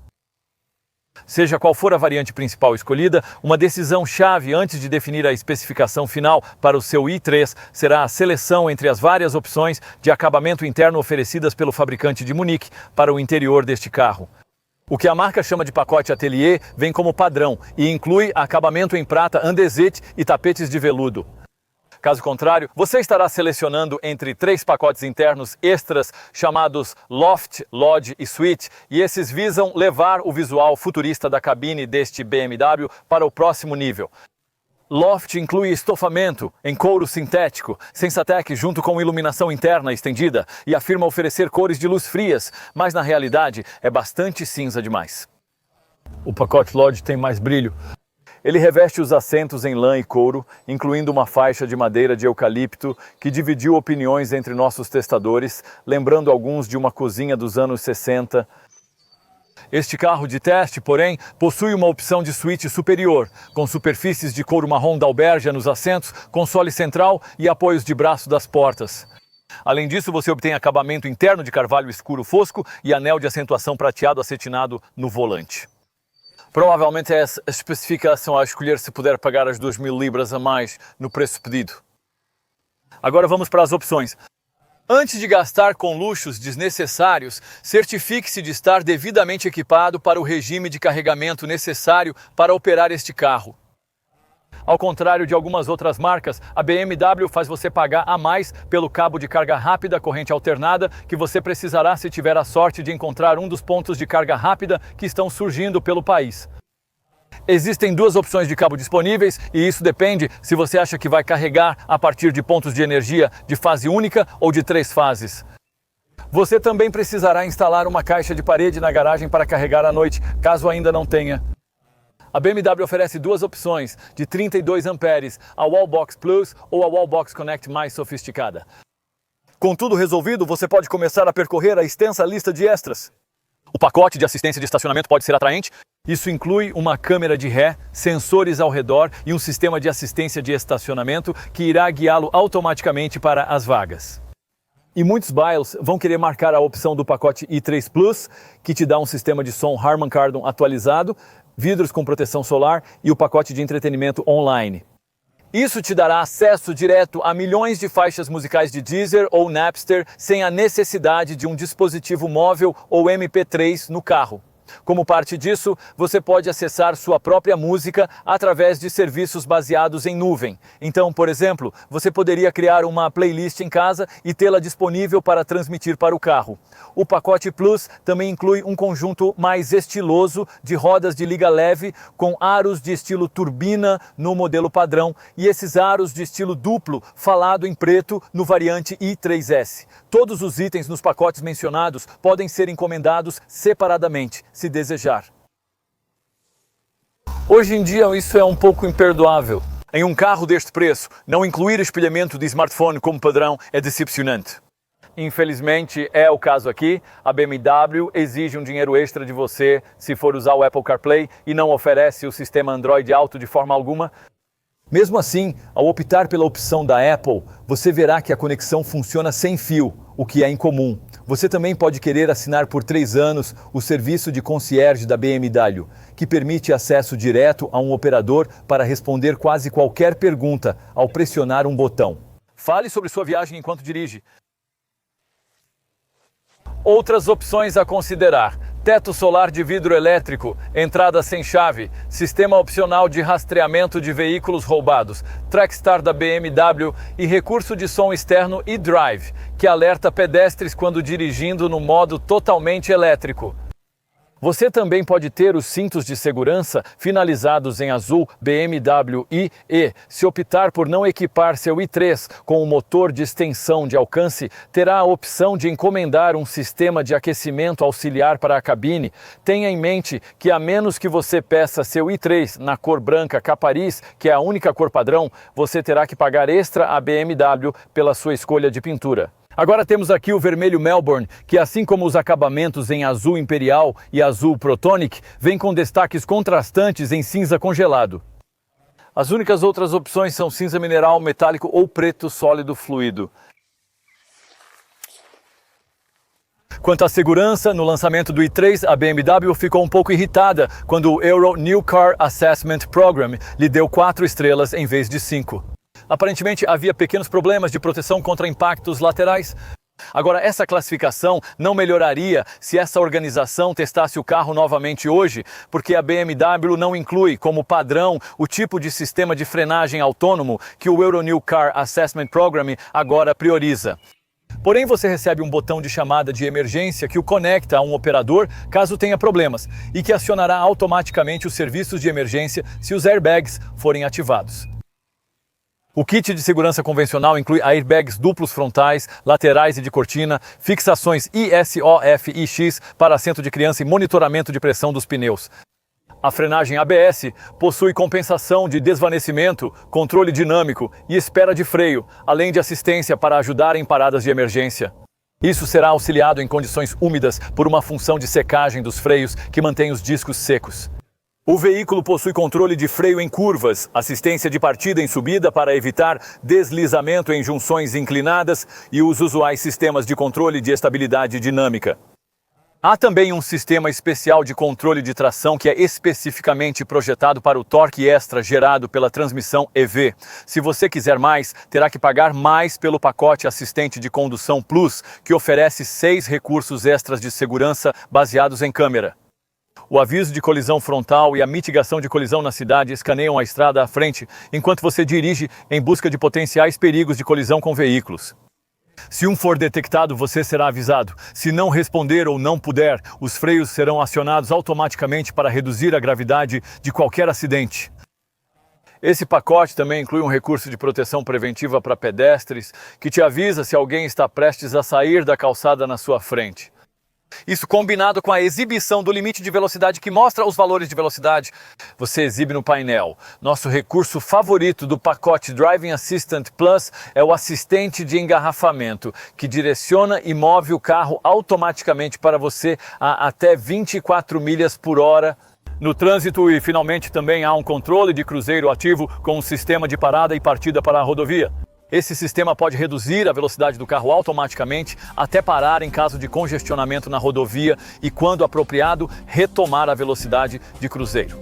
Seja qual for a variante principal escolhida, uma decisão-chave antes de definir a especificação final para o seu i3 será a seleção entre as várias opções de acabamento interno oferecidas pelo fabricante de Munique para o interior deste carro. O que a marca chama de pacote Atelier vem como padrão e inclui acabamento em prata andesite e tapetes de veludo. Caso contrário, você estará selecionando entre 3 pacotes internos extras chamados Loft, Lodge e Suite, e esses visam levar o visual futurista da cabine deste BMW para o próximo nível. Loft inclui estofamento em couro sintético, Sensatec junto com iluminação interna estendida e afirma oferecer cores de luz frias, mas na realidade é bastante cinza demais. O pacote Lodge tem mais brilho. Ele reveste os assentos em lã e couro, incluindo uma faixa de madeira de eucalipto que dividiu opiniões entre nossos testadores, lembrando alguns de uma cozinha dos anos 60. Este carro de teste, porém, possui uma opção de suíte superior, com superfícies de couro marrom da Albergia nos assentos, console central e apoios de braço das portas. Além disso, você obtém acabamento interno de carvalho escuro fosco e anel de acentuação prateado acetinado no volante. Provavelmente é essa a especificação a escolher se puder pagar as 2.000 libras a mais no preço pedido. Agora vamos para as opções. Antes de gastar com luxos desnecessários, certifique-se de estar devidamente equipado para o regime de carregamento necessário para operar este carro. Ao contrário de algumas outras marcas, a BMW faz você pagar a mais pelo cabo de carga rápida corrente alternada que você precisará se tiver a sorte de encontrar um dos pontos de carga rápida que estão surgindo pelo país. Existem duas opções de cabo disponíveis e isso depende se você acha que vai carregar a partir de pontos de energia de fase única ou de 3 fases. Você também precisará instalar uma caixa de parede na garagem para carregar à noite, caso ainda não tenha. A BMW oferece duas opções de 32 amperes, a Wallbox Plus ou a Wallbox Connect mais sofisticada. Com tudo resolvido, você pode começar a percorrer a extensa lista de extras. O pacote de assistência de estacionamento pode ser atraente. Isso inclui uma câmera de ré, sensores ao redor e um sistema de assistência de estacionamento que irá guiá-lo automaticamente para as vagas. E muitos buyers vão querer marcar a opção do pacote i3 Plus, que te dá um sistema de som Harman Kardon atualizado, vidros com proteção solar e o pacote de entretenimento online. Isso te dará acesso direto a milhões de faixas musicais de Deezer ou Napster sem a necessidade de um dispositivo móvel ou MP3 no carro. Como parte disso, você pode acessar sua própria música através de serviços baseados em nuvem. Então, por exemplo, você poderia criar uma playlist em casa e tê-la disponível para transmitir para o carro. O pacote Plus também inclui um conjunto mais estiloso de rodas de liga leve com aros de estilo turbina no modelo padrão e esses aros de estilo duplo falado em preto no variante i3S. Todos os itens nos pacotes mencionados podem ser encomendados separadamente, se desejar. Hoje em dia isso é um pouco imperdoável. Em um carro deste preço, não incluir espelhamento de smartphone como padrão é decepcionante. Infelizmente é o caso aqui, a BMW exige um dinheiro extra de você se for usar o Apple CarPlay e não oferece o sistema Android Auto de forma alguma. Mesmo assim, ao optar pela opção da Apple, você verá que a conexão funciona sem fio, o que é incomum. Você também pode querer assinar por 3 anos o serviço de concierge da BMW, que permite acesso direto a um operador para responder quase qualquer pergunta ao pressionar um botão. Fale sobre sua viagem enquanto dirige. Outras opções a considerar: teto solar de vidro elétrico, entrada sem chave, sistema opcional de rastreamento de veículos roubados, Trackstar da BMW e recurso de som externo eDrive, que alerta pedestres quando dirigindo no modo totalmente elétrico. Você também pode ter os cintos de segurança finalizados em azul BMW i e, se optar por não equipar seu i3 com um motor de extensão de alcance, terá a opção de encomendar um sistema de aquecimento auxiliar para a cabine. Tenha em mente que a menos que você peça seu i3 na cor branca Capariz, que é a única cor padrão, você terá que pagar extra à BMW pela sua escolha de pintura. Agora temos aqui o vermelho Melbourne, que assim como os acabamentos em azul imperial e azul protonic, vem com destaques contrastantes em cinza congelado. As únicas outras opções são cinza mineral, metálico ou preto sólido fluido. Quanto à segurança, no lançamento do i3, a BMW ficou um pouco irritada quando o Euro New Car Assessment Program lhe deu 4 estrelas em vez de 5. Aparentemente havia pequenos problemas de proteção contra impactos laterais. Agora, essa classificação não melhoraria se essa organização testasse o carro novamente hoje, porque a BMW não inclui como padrão o tipo de sistema de frenagem autônomo que o Euro New Car Assessment Program agora prioriza. Porém, você recebe um botão de chamada de emergência que o conecta a um operador caso tenha problemas e que acionará automaticamente os serviços de emergência se os airbags forem ativados. O kit de segurança convencional inclui airbags duplos frontais, laterais e de cortina, fixações ISOFIX para assento de criança e monitoramento de pressão dos pneus. A frenagem ABS possui compensação de desvanecimento, controle dinâmico e espera de freio, além de assistência para ajudar em paradas de emergência. Isso será auxiliado em condições úmidas por uma função de secagem dos freios que mantém os discos secos. O veículo possui controle de freio em curvas, assistência de partida em subida para evitar deslizamento em junções inclinadas e os usuais sistemas de controle de estabilidade dinâmica. Há também um sistema especial de controle de tração que é especificamente projetado para o torque extra gerado pela transmissão EV. Se você quiser mais, terá que pagar mais pelo pacote Assistente de Condução Plus, que oferece 6 recursos extras de segurança baseados em câmera. O aviso de colisão frontal e a mitigação de colisão na cidade escaneiam a estrada à frente enquanto você dirige em busca de potenciais perigos de colisão com veículos. Se um for detectado, você será avisado. Se não responder ou não puder, os freios serão acionados automaticamente para reduzir a gravidade de qualquer acidente. Esse pacote também inclui um recurso de proteção preventiva para pedestres, que te avisa se alguém está prestes a sair da calçada na sua frente. Isso combinado com a exibição do limite de velocidade que mostra os valores de velocidade, você exibe no painel. Nosso recurso favorito do pacote Driving Assistant Plus é o assistente de engarrafamento, que direciona e move o carro automaticamente para você a até 24 milhas por hora no trânsito, e finalmente também há um controle de cruzeiro ativo com um sistema de parada e partida para a rodovia. Esse sistema pode reduzir a velocidade do carro automaticamente até parar em caso de congestionamento na rodovia e, quando apropriado, retomar a velocidade de cruzeiro.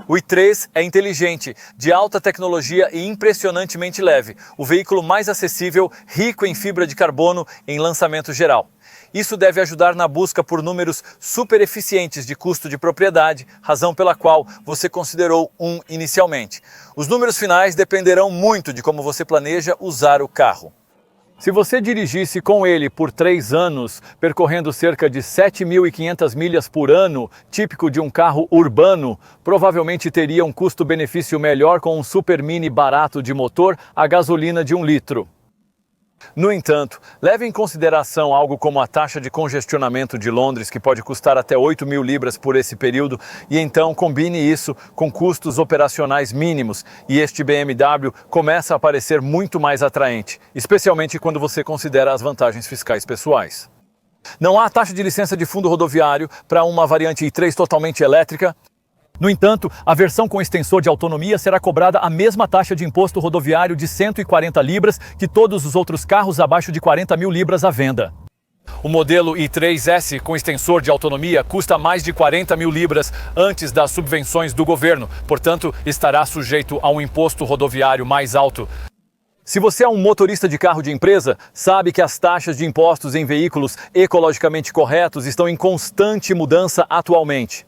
O i3 é inteligente, de alta tecnologia e impressionantemente leve. O veículo mais acessível, rico em fibra de carbono em lançamento geral. Isso deve ajudar na busca por números super eficientes de custo de propriedade, razão pela qual você considerou um inicialmente. Os números finais dependerão muito de como você planeja usar o carro. Se você dirigisse com ele por 3 anos, percorrendo cerca de 7.500 milhas por ano, típico de um carro urbano, provavelmente teria um custo-benefício melhor com um Super Mini barato de motor a gasolina de 1 litro. No entanto, leve em consideração algo como a taxa de congestionamento de Londres, que pode custar até 8.000 libras por esse período, e então combine isso com custos operacionais mínimos, e este BMW começa a parecer muito mais atraente, especialmente quando você considera as vantagens fiscais pessoais. Não há taxa de licença de fundo rodoviário para uma variante i3 totalmente elétrica. No entanto, a versão com extensor de autonomia será cobrada a mesma taxa de imposto rodoviário de 140 libras que todos os outros carros abaixo de 40.000 libras à venda. O modelo i3S com extensor de autonomia custa mais de 40.000 libras antes das subvenções do governo, portanto, estará sujeito a um imposto rodoviário mais alto. Se você é um motorista de carro de empresa, sabe que as taxas de impostos em veículos ecologicamente corretos estão em constante mudança atualmente.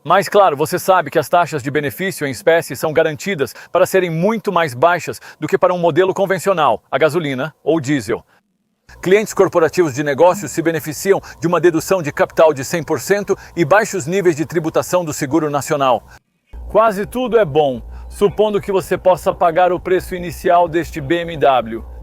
Mas, claro, você sabe que as taxas de benefício em espécie são garantidas para serem muito mais baixas do que para um modelo convencional, a gasolina ou diesel. Clientes corporativos de negócios se beneficiam de uma dedução de capital de 100% e baixos níveis de tributação do Seguro Nacional. Quase tudo é bom, supondo que você possa pagar o preço inicial deste BMW.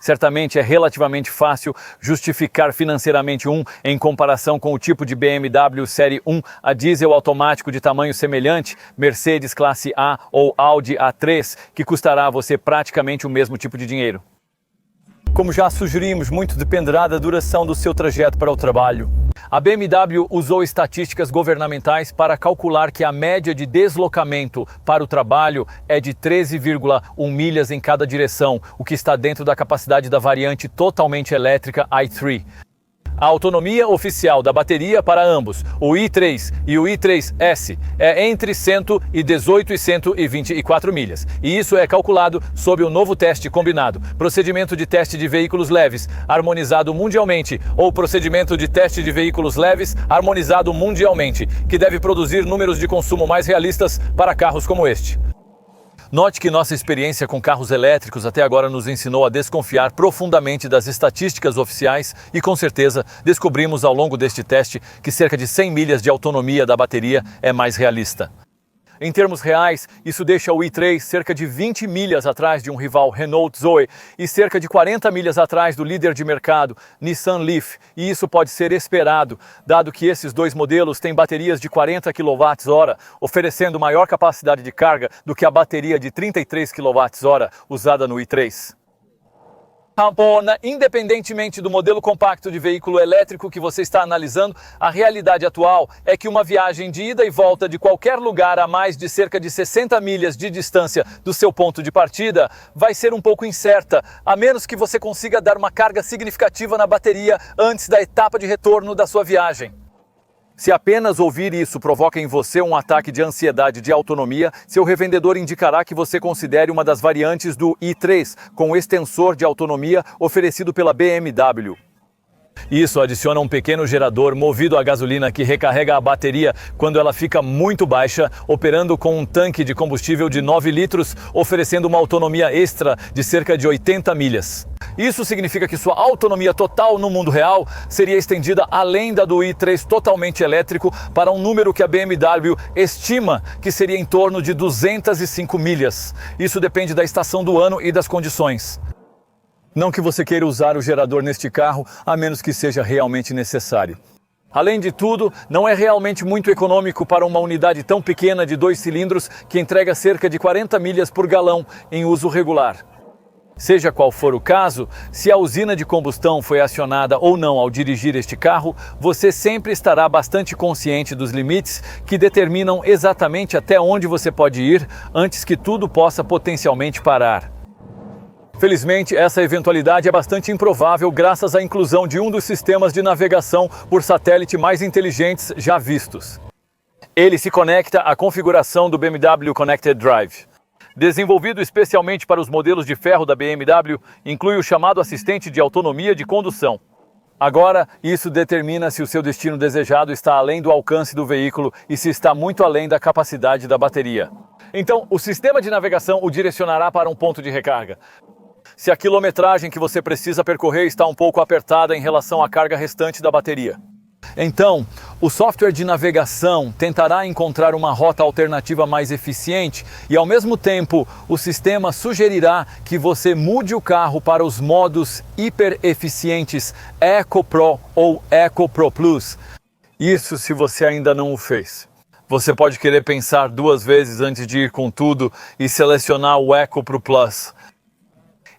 Certamente é relativamente fácil justificar financeiramente em comparação com o tipo de BMW Série 1 a diesel automático de tamanho semelhante, Mercedes Classe A ou Audi A3, que custará a você praticamente o mesmo tipo de dinheiro. Como já sugerimos, muito dependerá da duração do seu trajeto para o trabalho. A BMW usou estatísticas governamentais para calcular que a média de deslocamento para o trabalho é de 13,1 milhas em cada direção, o que está dentro da capacidade da variante totalmente elétrica i3. A autonomia oficial da bateria para ambos, o i3 e o i3S, é entre 118 e 124 milhas. E isso é calculado sob o novo teste combinado, procedimento de teste de veículos leves, harmonizado mundialmente, ou procedimento de teste de veículos leves, harmonizado mundialmente, que deve produzir números de consumo mais realistas para carros como este. Note que nossa experiência com carros elétricos até agora nos ensinou a desconfiar profundamente das estatísticas oficiais e, com certeza, descobrimos ao longo deste teste que cerca de 100 milhas de autonomia da bateria é mais realista. Em termos reais, isso deixa o i3 cerca de 20 milhas atrás de um rival Renault Zoe e cerca de 40 milhas atrás do líder de mercado, Nissan Leaf, e isso pode ser esperado, dado que esses dois modelos têm baterias de 40 kWh, oferecendo maior capacidade de carga do que a bateria de 33 kWh usada no i3. Ramona, independentemente do modelo compacto de veículo elétrico que você está analisando, a realidade atual é que uma viagem de ida e volta de qualquer lugar a mais de cerca de 60 milhas de distância do seu ponto de partida vai ser um pouco incerta, a menos que você consiga dar uma carga significativa na bateria antes da etapa de retorno da sua viagem. Se apenas ouvir isso provoca em você um ataque de ansiedade de autonomia, seu revendedor indicará que você considere uma das variantes do i3 com extensor de autonomia oferecido pela BMW. Isso adiciona um pequeno gerador movido a gasolina que recarrega a bateria quando ela fica muito baixa, operando com um tanque de combustível de 9 litros, oferecendo uma autonomia extra de cerca de 80 milhas. Isso significa que sua autonomia total no mundo real seria estendida além da do i3 totalmente elétrico para um número que a BMW estima que seria em torno de 205 milhas. Isso depende da estação do ano e das condições. Não que você queira usar o gerador neste carro, a menos que seja realmente necessário. Além de tudo, não é realmente muito econômico para uma unidade tão pequena de 2 cilindros que entrega cerca de 40 milhas por galão em uso regular. Seja qual for o caso, se a usina de combustão foi acionada ou não ao dirigir este carro, você sempre estará bastante consciente dos limites que determinam exatamente até onde você pode ir antes que tudo possa potencialmente parar. Felizmente, essa eventualidade é bastante improvável graças à inclusão de um dos sistemas de navegação por satélite mais inteligentes já vistos. Ele se conecta à configuração do BMW Connected Drive. Desenvolvido especialmente para os modelos de ferro da BMW, inclui o chamado assistente de autonomia de condução. Agora, isso determina se o seu destino desejado está além do alcance do veículo e se está muito além da capacidade da bateria. Então, o sistema de navegação o direcionará para um ponto de recarga. Se a quilometragem que você precisa percorrer está um pouco apertada em relação à carga restante da bateria. Então, o software de navegação tentará encontrar uma rota alternativa mais eficiente e, ao mesmo tempo, o sistema sugerirá que você mude o carro para os modos hiper eficientes Eco Pro ou Eco Pro Plus. Isso se você ainda não o fez. Você pode querer pensar 2 vezes antes de ir com tudo e selecionar o Eco Pro Plus.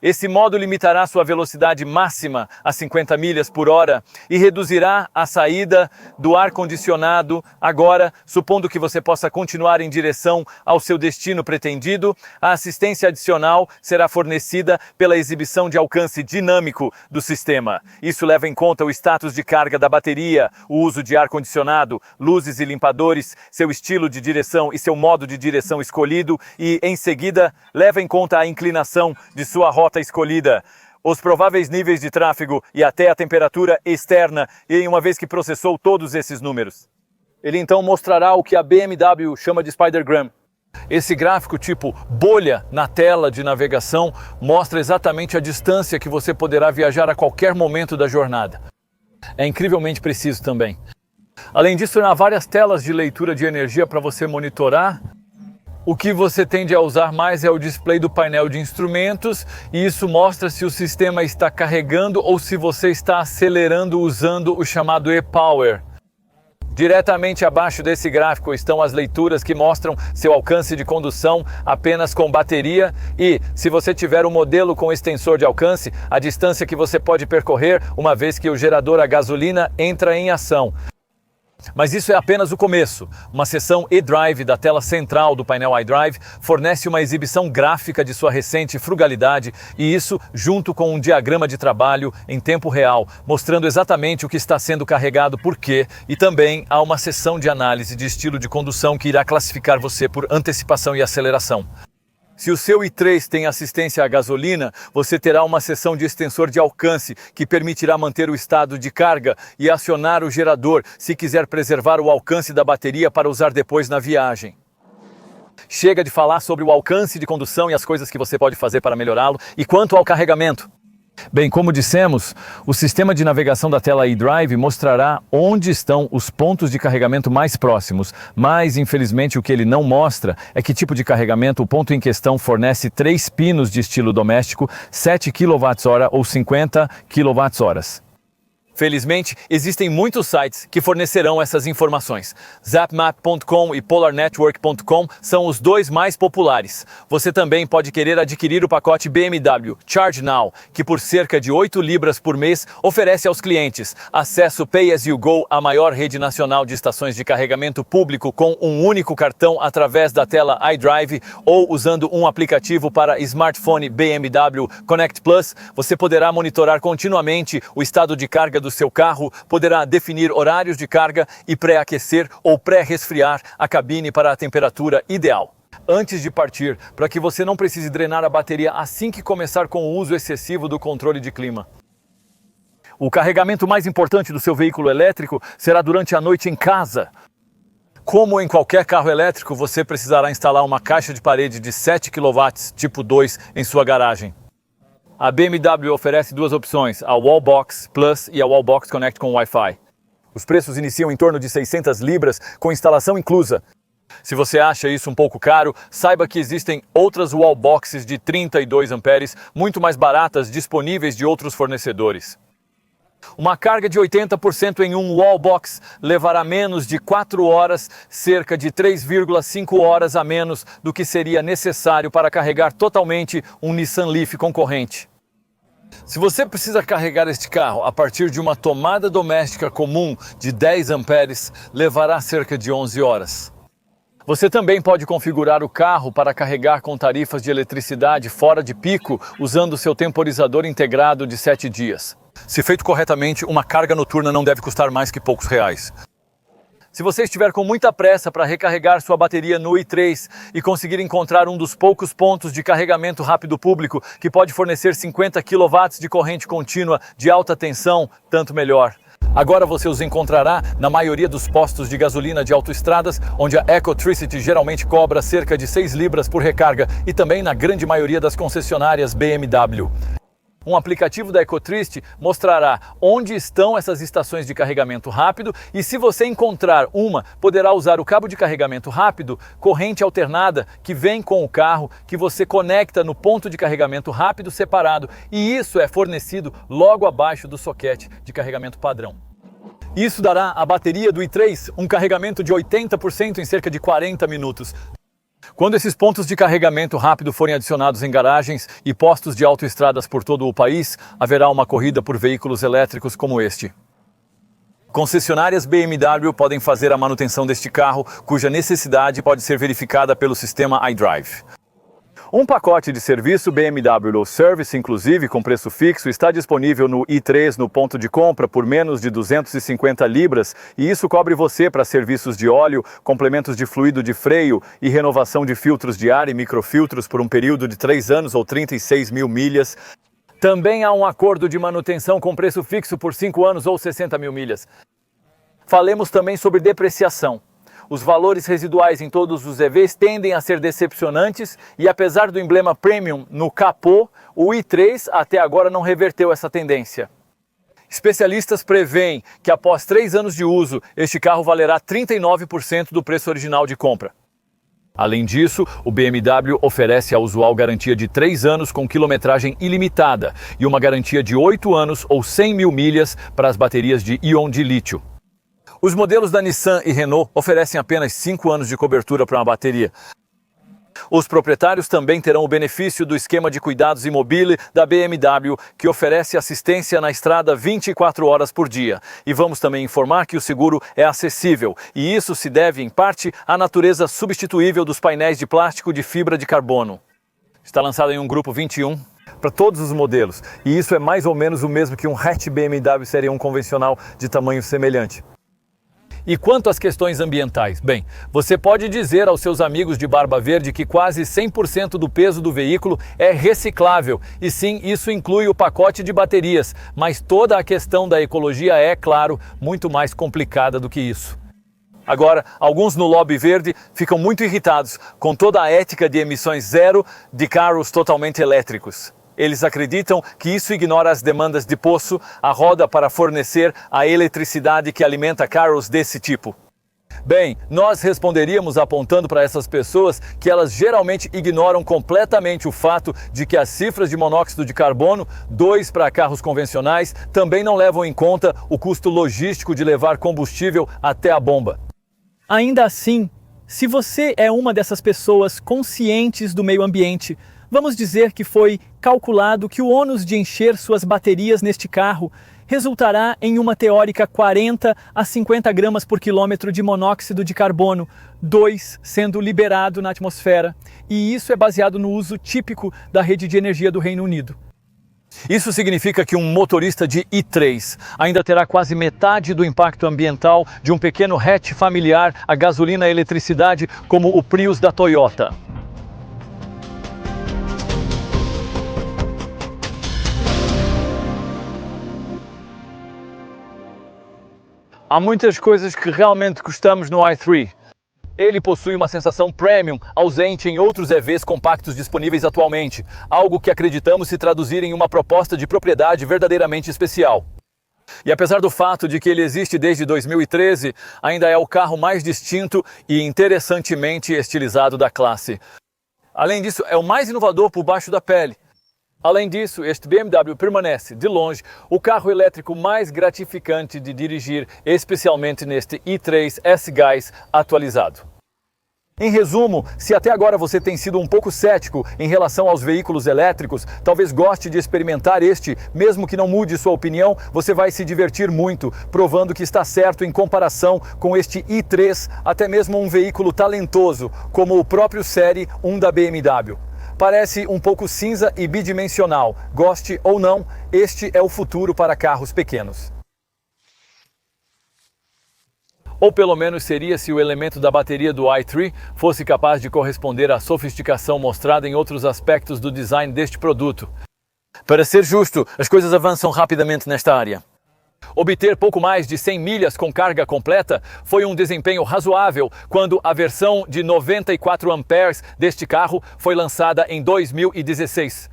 Esse modo limitará sua velocidade máxima a 50 milhas por hora e reduzirá a saída do ar-condicionado. Agora, supondo que você possa continuar em direção ao seu destino pretendido, a assistência adicional será fornecida pela exibição de alcance dinâmico do sistema. Isso leva em conta o status de carga da bateria, o uso de ar-condicionado, luzes e limpadores, seu estilo de direção e seu modo de direção escolhido e, em seguida, leva em conta a inclinação de sua rota escolhida, os prováveis níveis de tráfego e até a temperatura externa, e uma vez que processou todos esses números. Ele então mostrará o que a BMW chama de Spidergram. Esse gráfico tipo bolha na tela de navegação mostra exatamente a distância que você poderá viajar a qualquer momento da jornada. É incrivelmente preciso também. Além disso, há várias telas de leitura de energia para você monitorar. O que você tende a usar mais é o display do painel de instrumentos, e isso mostra se o sistema está carregando ou se você está acelerando usando o chamado e-Power. Diretamente abaixo desse gráfico estão as leituras que mostram seu alcance de condução apenas com bateria e, se você tiver um modelo com extensor de alcance, a distância que você pode percorrer uma vez que o gerador a gasolina entra em ação. Mas isso é apenas o começo. Uma seção eDrive da tela central do painel iDrive fornece uma exibição gráfica de sua recente frugalidade e isso junto com um diagrama de trabalho em tempo real, mostrando exatamente o que está sendo carregado por quê, e também há uma seção de análise de estilo de condução que irá classificar você por antecipação e aceleração. Se o seu i3 tem assistência à gasolina, você terá uma seção de extensor de alcance que permitirá manter o estado de carga e acionar o gerador se quiser preservar o alcance da bateria para usar depois na viagem. Chega de falar sobre o alcance de condução e as coisas que você pode fazer para melhorá-lo. E quanto ao carregamento? Bem, como dissemos, o sistema de navegação da tela iDrive mostrará onde estão os pontos de carregamento mais próximos, mas infelizmente o que ele não mostra é que tipo de carregamento o ponto em questão fornece 3 pinos de estilo doméstico, 7 kWh ou 50 kWh. Felizmente, existem muitos sites que fornecerão essas informações. Zapmap.com e PolarNetwork.com são os dois mais populares. Você também pode querer adquirir o pacote BMW Charge Now, que por cerca de 8 libras por mês oferece aos clientes acesso Pay As You Go à maior rede nacional de estações de carregamento público com um único cartão através da tela iDrive ou usando um aplicativo para smartphone BMW Connect Plus. Você poderá monitorar continuamente o estado de carga do seu carro, poderá definir horários de carga e pré-aquecer ou pré-resfriar a cabine para a temperatura ideal. Antes de partir, para que você não precise drenar a bateria assim que começar com o uso excessivo do controle de clima. O carregamento mais importante do seu veículo elétrico será durante a noite em casa. Como em qualquer carro elétrico, você precisará instalar uma caixa de parede de 7 kW tipo 2 em sua garagem. A BMW oferece duas opções, a Wallbox Plus e a Wallbox Connect com Wi-Fi. Os preços iniciam em torno de 600 libras, com instalação inclusa. Se você acha isso um pouco caro, saiba que existem outras Wallboxes de 32 amperes, muito mais baratas, disponíveis de outros fornecedores. Uma carga de 80% em um Wallbox levará menos de 4 horas, cerca de 3,5 horas a menos do que seria necessário para carregar totalmente um Nissan Leaf concorrente. Se você precisa carregar este carro a partir de uma tomada doméstica comum de 10 amperes, levará cerca de 11 horas. Você também pode configurar o carro para carregar com tarifas de eletricidade fora de pico, usando seu temporizador integrado de 7 dias. Se feito corretamente, uma carga noturna não deve custar mais que poucos reais. Se você estiver com muita pressa para recarregar sua bateria no i3 e conseguir encontrar um dos poucos pontos de carregamento rápido público que pode fornecer 50 kW de corrente contínua de alta tensão, tanto melhor. Agora você os encontrará na maioria dos postos de gasolina de autoestradas, onde a Ecotricity geralmente cobra cerca de 6 libras por recarga, e também na grande maioria das concessionárias BMW. Um aplicativo da Ecotricity mostrará onde estão essas estações de carregamento rápido e, se você encontrar uma, poderá usar o cabo de carregamento rápido, corrente alternada, que vem com o carro, que você conecta no ponto de carregamento rápido separado, e isso é fornecido logo abaixo do soquete de carregamento padrão. Isso dará à bateria do i3 um carregamento de 80% em cerca de 40 minutos. Quando esses pontos de carregamento rápido forem adicionados em garagens e postos de autoestradas por todo o país, haverá uma corrida por veículos elétricos como este. Concessionárias BMW podem fazer a manutenção deste carro, cuja necessidade pode ser verificada pelo sistema iDrive. Um pacote de serviço BMW Service, inclusive com preço fixo, está disponível no i3 no ponto de compra por menos de 250 libras, e isso cobre você para serviços de óleo, complementos de fluido de freio e renovação de filtros de ar e microfiltros por um período de 3 anos ou 36 mil milhas. Também há um acordo de manutenção com preço fixo por 5 anos ou 60 mil milhas. Falemos também sobre depreciação. Os valores residuais em todos os EVs tendem a ser decepcionantes e, apesar do emblema Premium no capô, o i3 até agora não reverteu essa tendência. Especialistas preveem que após 3 anos de uso, este carro valerá 39% do preço original de compra. Além disso, o BMW oferece a usual garantia de 3 anos com quilometragem ilimitada e uma garantia de 8 anos ou 100 mil milhas para as baterias de íon de lítio. Os modelos da Nissan e Renault oferecem apenas 5 anos de cobertura para uma bateria. Os proprietários também terão o benefício do esquema de cuidados imobile da BMW, que oferece assistência na estrada 24 horas por dia. E vamos também informar que o seguro é acessível, e isso se deve, em parte, à natureza substituível dos painéis de plástico de fibra de carbono. Está lançado em um grupo 21 para todos os modelos, e isso é mais ou menos o mesmo que um hatch BMW Série 1 convencional de tamanho semelhante. E quanto às questões ambientais? Bem, você pode dizer aos seus amigos de barba verde que quase 100% do peso do veículo é reciclável. E sim, isso inclui o pacote de baterias. Mas toda a questão da ecologia é, claro, muito mais complicada do que isso. Agora, alguns no lobby verde ficam muito irritados com toda a ética de emissões zero de carros totalmente elétricos. Eles acreditam que isso ignora as demandas de poço, a roda para fornecer a eletricidade que alimenta carros desse tipo. Bem, nós responderíamos apontando para essas pessoas que elas geralmente ignoram completamente o fato de que as cifras de monóxido de carbono, 2 para carros convencionais, também não levam em conta o custo logístico de levar combustível até a bomba. Ainda assim, se você é uma dessas pessoas conscientes do meio ambiente, vamos dizer que foi calculado que o ônus de encher suas baterias neste carro resultará em uma teórica 40 a 50 gramas por quilômetro de monóxido de carbono, 2 sendo liberado na atmosfera, e isso é baseado no uso típico da rede de energia do Reino Unido. Isso significa que um motorista de i3 ainda terá quase metade do impacto ambiental de um pequeno hatch familiar a gasolina e eletricidade como o Prius da Toyota. Há muitas coisas que realmente gostamos no i3. Ele possui uma sensação premium ausente em outros EVs compactos disponíveis atualmente, algo que acreditamos se traduzir em uma proposta de propriedade verdadeiramente especial. E apesar do fato de que ele existe desde 2013, ainda é o carro mais distinto e interessantemente estilizado da classe. Além disso, é o mais inovador por baixo da pele. Além disso, este BMW permanece, de longe, o carro elétrico mais gratificante de dirigir, especialmente neste i3 S-Gás atualizado. Em resumo, se até agora você tem sido um pouco cético em relação aos veículos elétricos, talvez goste de experimentar este, mesmo que não mude sua opinião, você vai se divertir muito, provando que está certo em comparação com este i3, até mesmo um veículo talentoso, como o próprio Série 1 da BMW. Parece um pouco cinza e bidimensional. Goste ou não, este é o futuro para carros pequenos. Ou pelo menos seria se o elemento da bateria do i3 fosse capaz de corresponder à sofisticação mostrada em outros aspectos do design deste produto. Para ser justo, as coisas avançam rapidamente nesta área. Obter pouco mais de 100 milhas com carga completa foi um desempenho razoável quando a versão de 94 amperes deste carro foi lançada em 2016.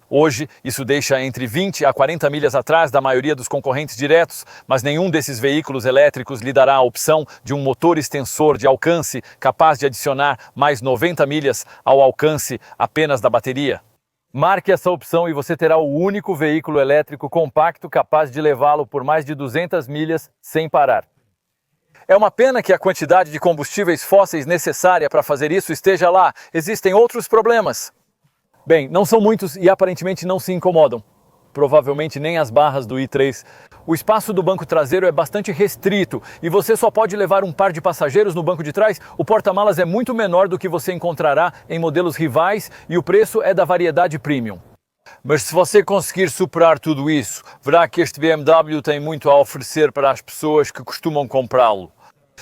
Hoje, isso deixa entre 20 a 40 milhas atrás da maioria dos concorrentes diretos, mas nenhum desses veículos elétricos lhe dará a opção de um motor extensor de alcance capaz de adicionar mais 90 milhas ao alcance apenas da bateria. Marque essa opção e você terá o único veículo elétrico compacto capaz de levá-lo por mais de 200 milhas sem parar. É uma pena que a quantidade de combustíveis fósseis necessária para fazer isso esteja lá. Existem outros problemas. Bem, não são muitos e aparentemente não se incomodam. Provavelmente nem as barras do i3. O espaço do banco traseiro é bastante restrito e você só pode levar um par de passageiros no banco de trás. O porta-malas é muito menor do que você encontrará em modelos rivais e o preço é da variedade premium. Mas se você conseguir superar tudo isso, verá que este BMW tem muito a oferecer para as pessoas que costumam comprá-lo.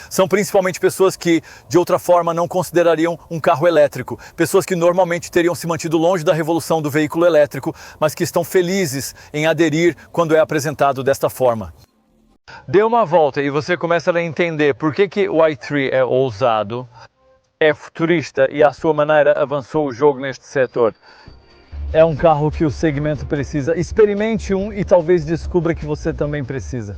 São principalmente pessoas que, de outra forma, não considerariam um carro elétrico. Pessoas que normalmente teriam se mantido longe da revolução do veículo elétrico, mas que estão felizes em aderir quando é apresentado desta forma. Dê uma volta e você começa a entender por que o i3 é ousado, é futurista e, à sua maneira, avançou o jogo neste setor. É um carro que o segmento precisa. Experimente um e talvez descubra que você também precisa.